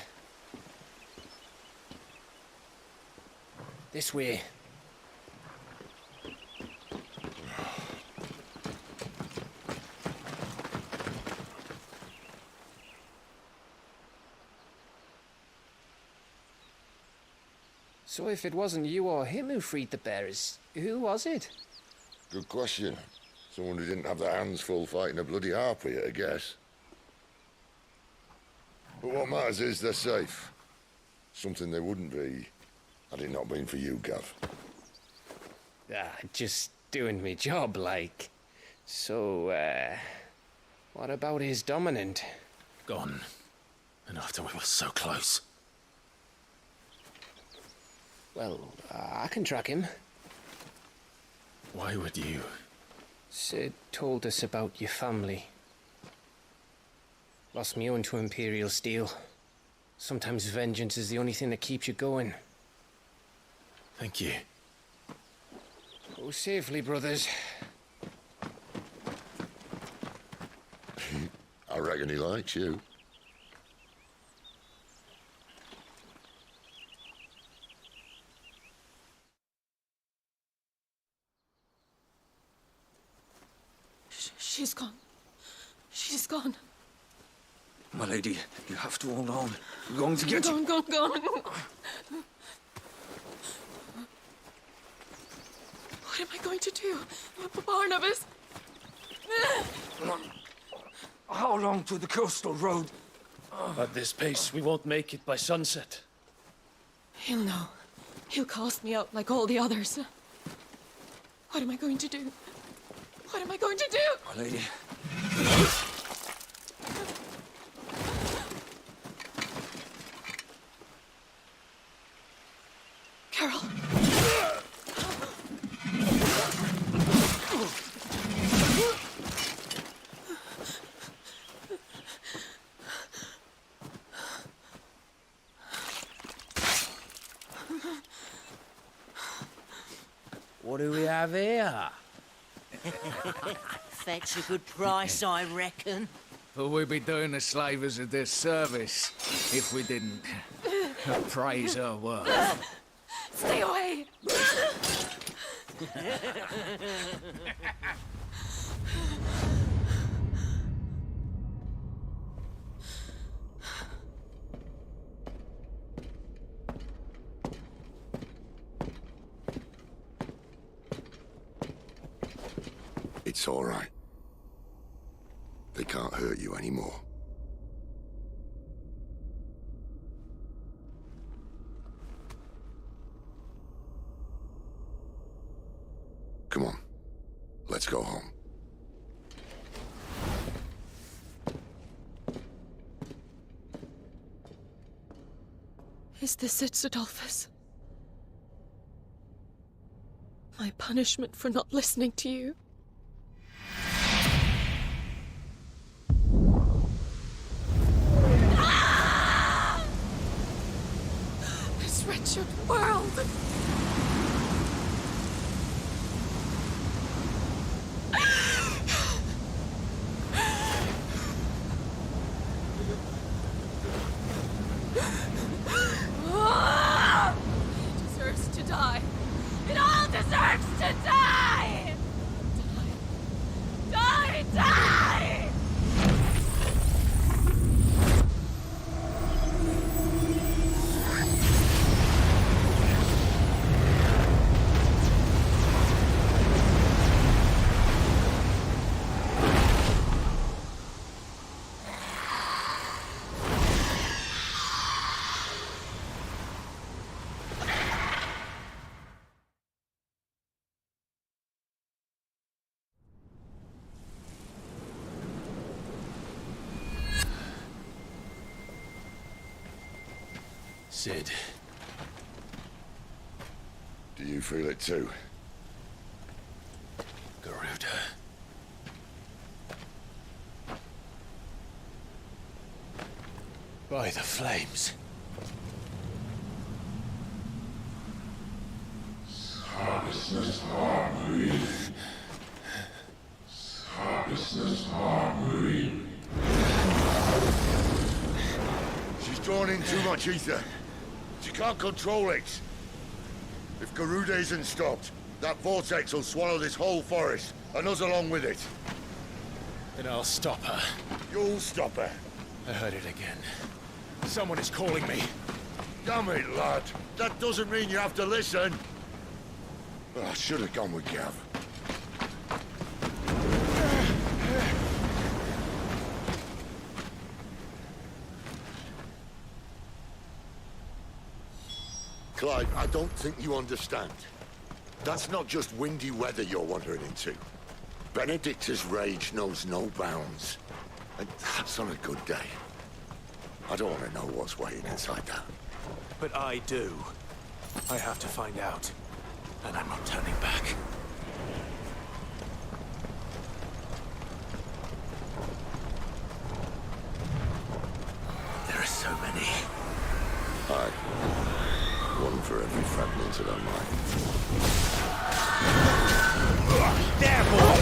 This way. So if it wasn't you or him who freed the bearers, who was it? Good question. Someone who didn't have their hands full fighting a bloody harpy, I guess. But what matters is they're safe. Something they wouldn't be had it not been for you, Gav. Just doing me job, like. So, what about his dominant? Gone. And after we were so close. Well, I can track him. Why would you? Sid told us about your family. Lost me own to Imperial Steel. Sometimes vengeance is the only thing that keeps you going. Thank you. Go safely, brothers. I reckon he likes you. She's gone. She's gone. My lady, you have to hold on. We're going to get you. Gone. What am I going to do? Barnabas? How long to the coastal road? At this pace, we won't make it by sunset. He'll know. He'll cast me out like all the others. What am I going to do? What am I going to do? My lady. Carol. What do we have here? Fetch a good price, I reckon. But we'd be doing the slavers a disservice if we didn't praise her work. Stay away! It's all right. They can't hurt you anymore. Come on. Let's go home. Is this it, Adolphus? My punishment for not listening to you? This wretched world! It deserves to die. It all deserves to die! Die! Die! Sid. Do you feel it too? Garuda. By the flames. She's drawn in too much ether. She can't control it. If Garuda isn't stopped, that vortex will swallow this whole forest, and us along with it. Then I'll stop her. You'll stop her. I heard it again. Someone is calling me. Damn it, lad. That doesn't mean you have to listen. Oh, I should have gone with Gav. Clive, I don't think you understand. That's not just windy weather you're wandering into. Benedicta's rage knows no bounds. And that's on a good day. I don't want to know what's waiting inside that. But I do. I have to find out. And I'm not turning back. There are so many. Aye. One for every fragment of our mind. There, boy!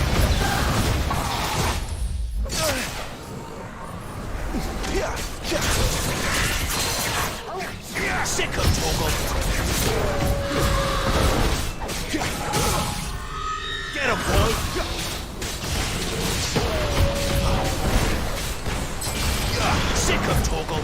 Sick of Torgal! Get him, boy! Sick of Torgal!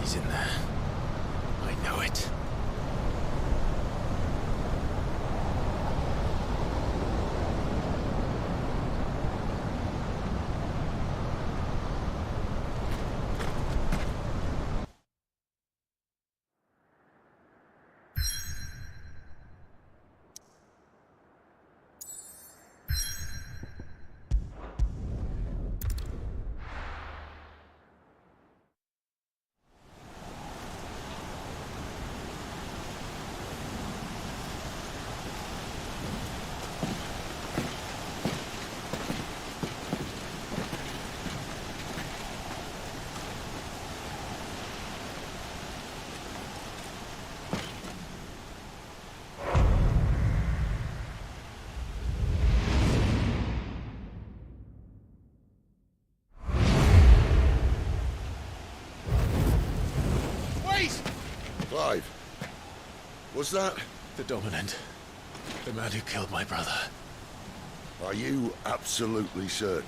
He's in there. I know it. Clive, was that? The Dominant. The man who killed my brother. Are you absolutely certain?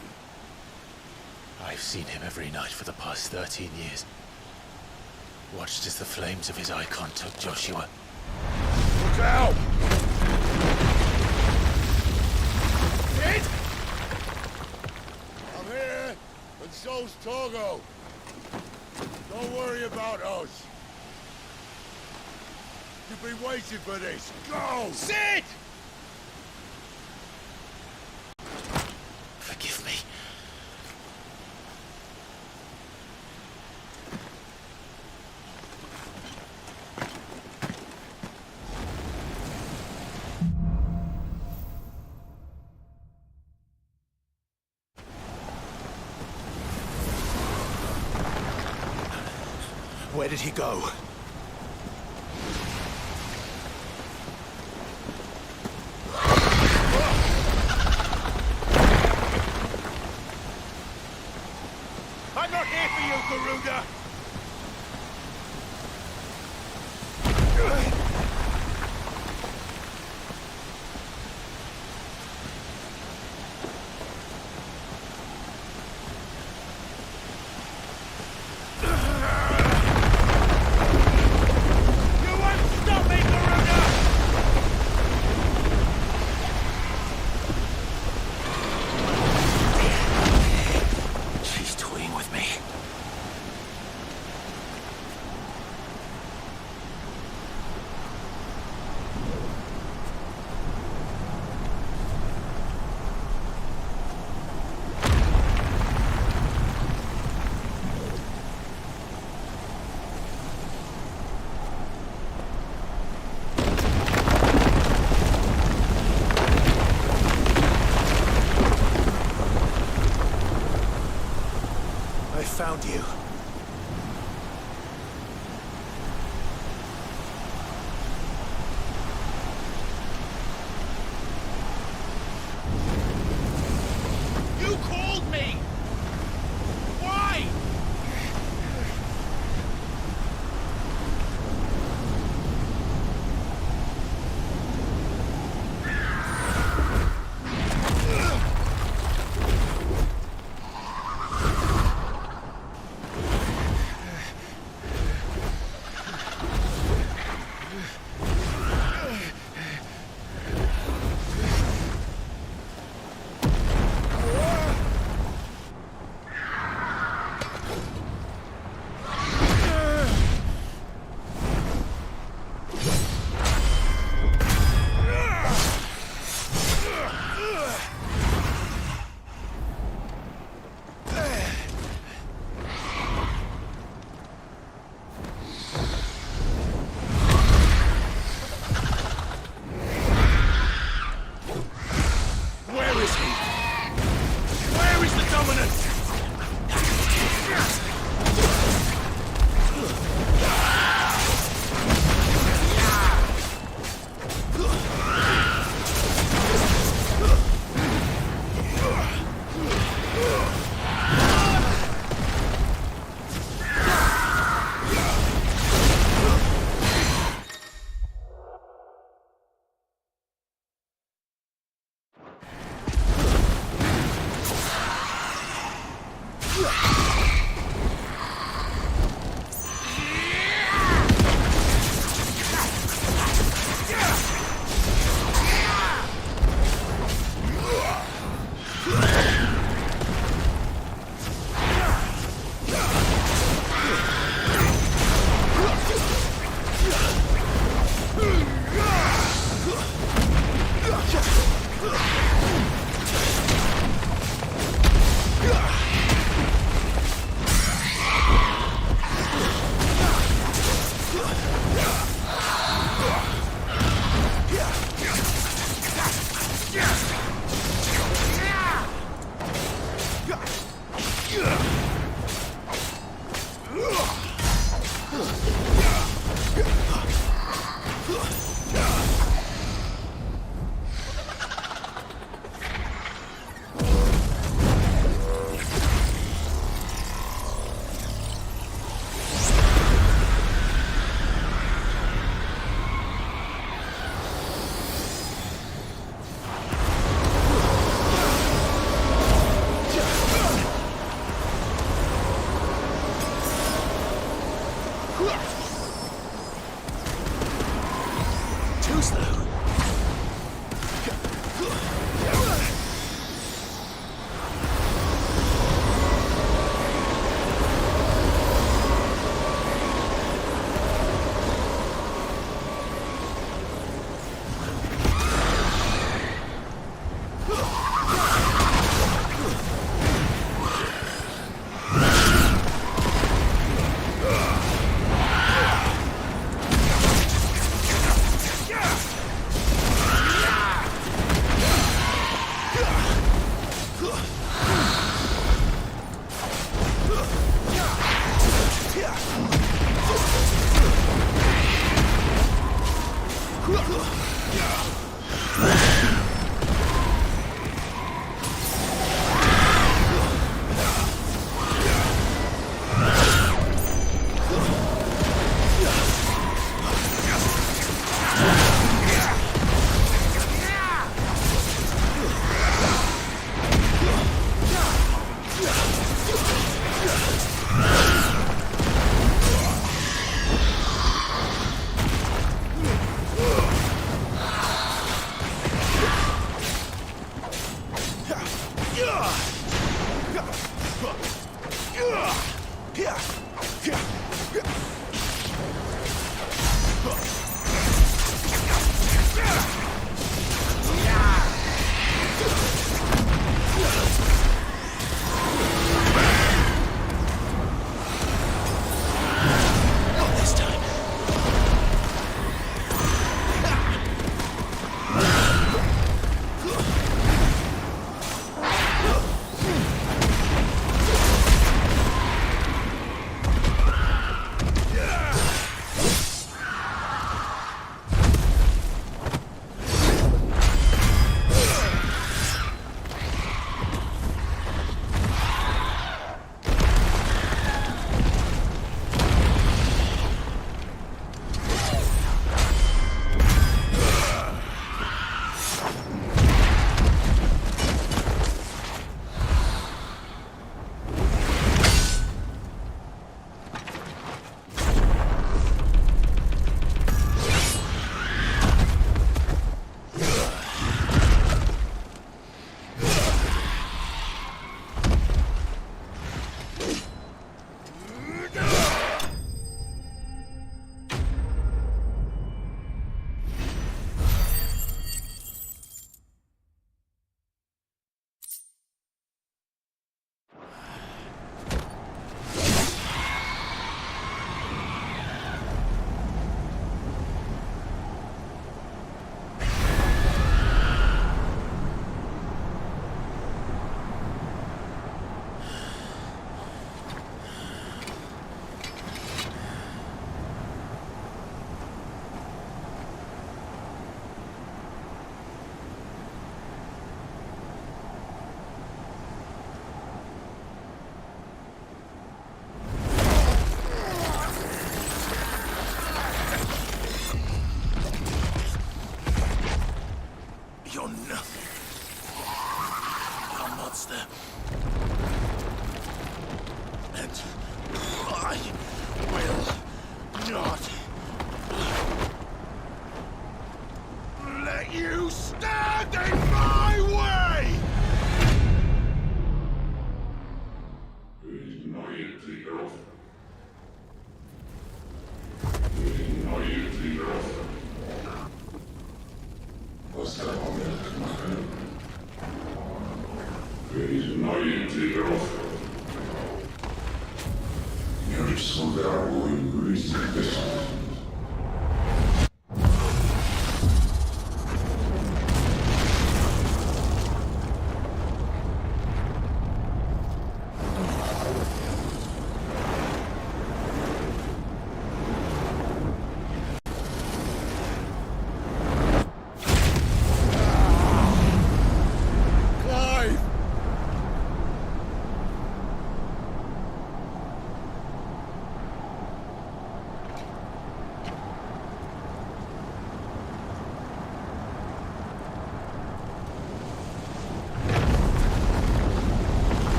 I've seen him every night for the past 13 years. Watched as the flames of his icon took Joshua. Look out! Sid! soul's Torgo. Don't worry about us. You've been waiting for this. Go! Sid! Forgive me. Where did he go? I'm not here for you, Garuda! Found you. You called me! Why?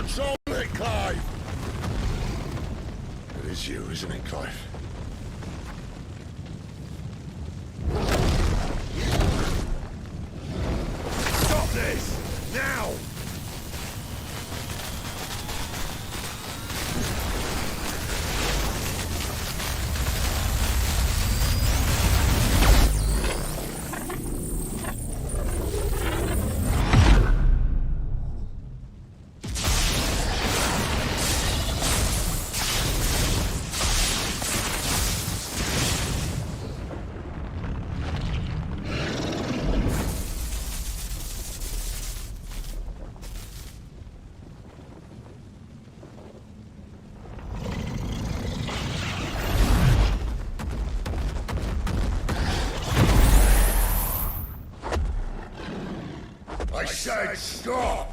Control it, Clive! It is you, isn't it, Clive? Stop this! Now! I said stop!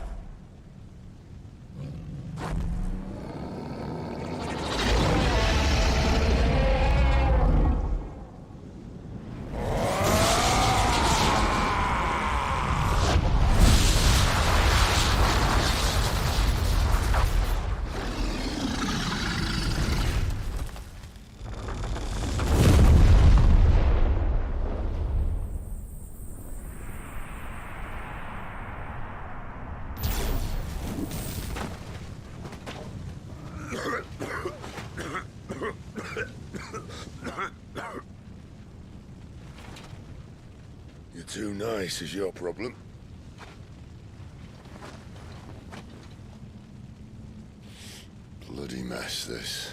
You're too nice is your problem. Bloody mess, this.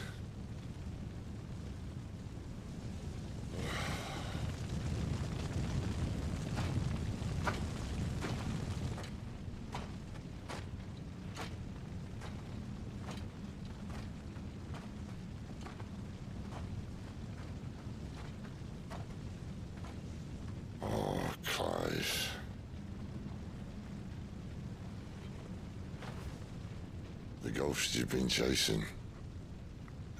Clive. The ghost you've been chasing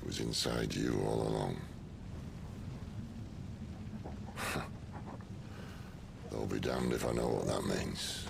was inside you all along. I'll be damned if I know what that means.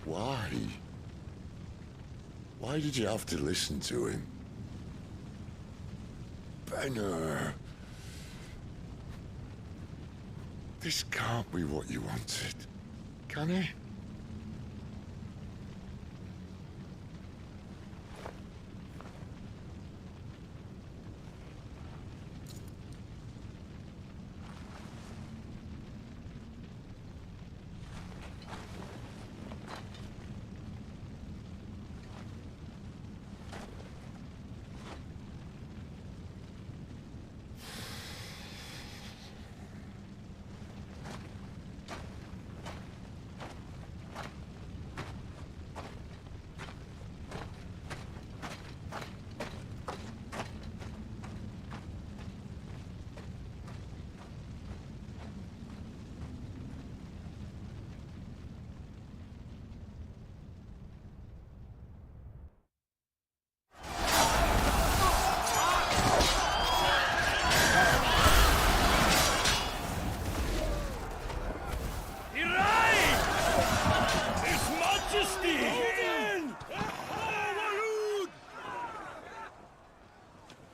Why? Why did you have to listen to him? Benner. This can't be what you wanted, can it?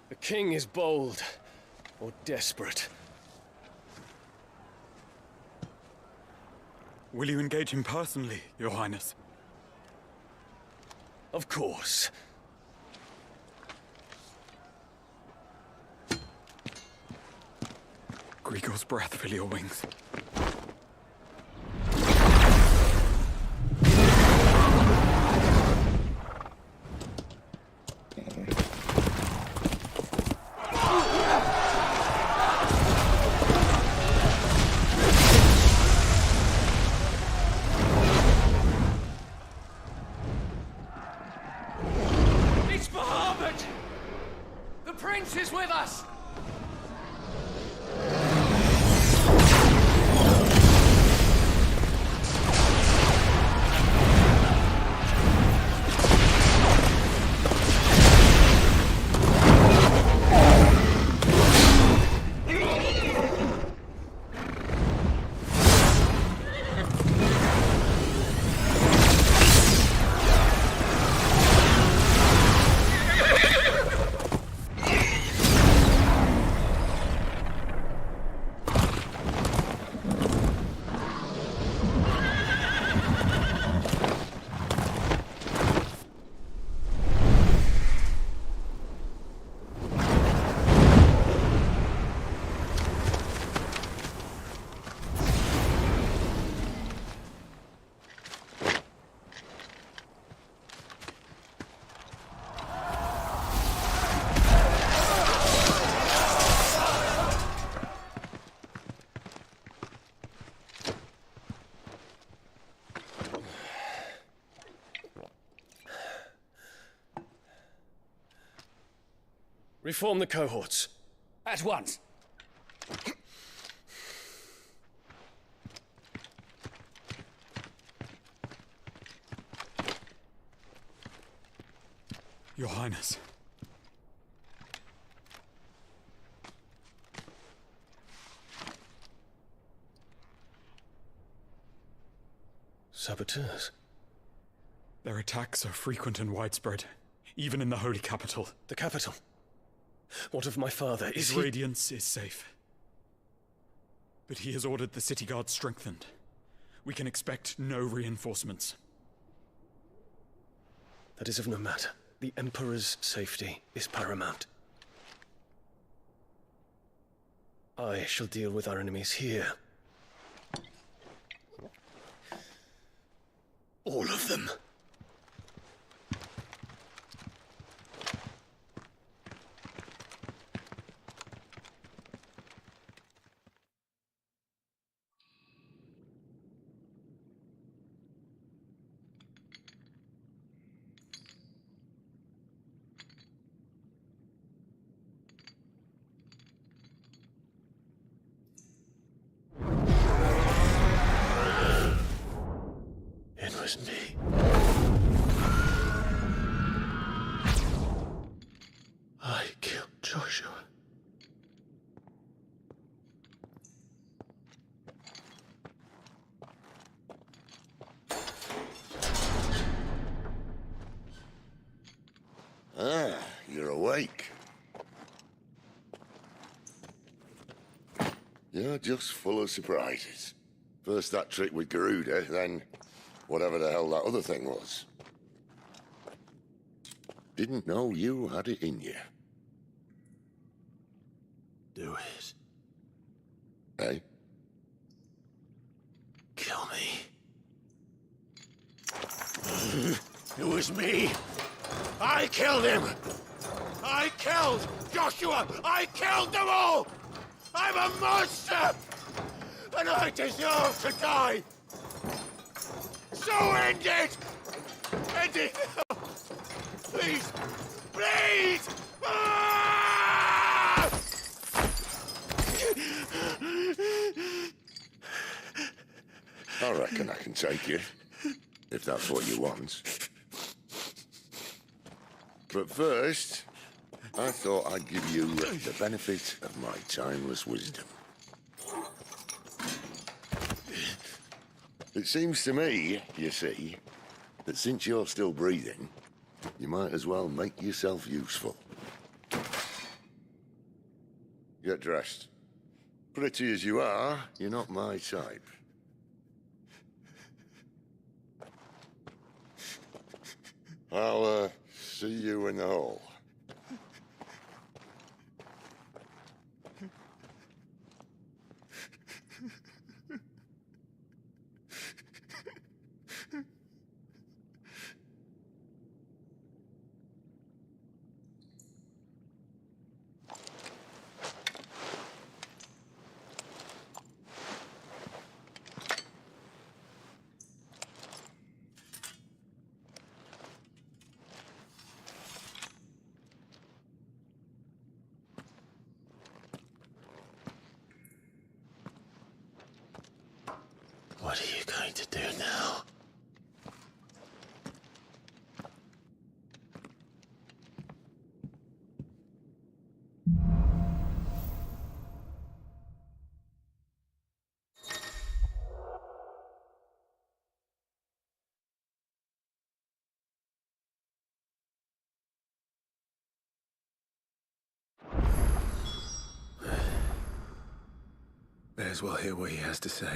The king is bold, or desperate. Will you engage him personally, Your Highness? Of course. Grigor's breath fill your wings. Prince is with us! Reform the cohorts. At once. Your Highness. Saboteurs? Their attacks are frequent and widespread, even in the holy capital. The capital? What of my father? His radiance is safe. But he has ordered the city guard strengthened. We can expect no reinforcements. That is of no matter. The Emperor's safety is paramount. I shall deal with our enemies here. All of them. It was me. I killed Joshua. Ah, you're awake. You're just full of surprises. First that trick with Garuda, then whatever the hell that other thing was. Didn't know you had it in you. Do it. Hey? Kill me. It was me. I killed him. I killed Joshua. I killed them all. I'm a monster. And I deserve to die. So end it. End it now. Please. Please. Ah! I reckon I can take you, if that's what you want. But first, I thought I'd give you the benefit of my timeless wisdom. It seems to me, you see, that since you're still breathing, you might as well make yourself useful. Get dressed. Pretty as you are, you're not my type. I'll, see you in the hall. going to do now? May as well hear what he has to say.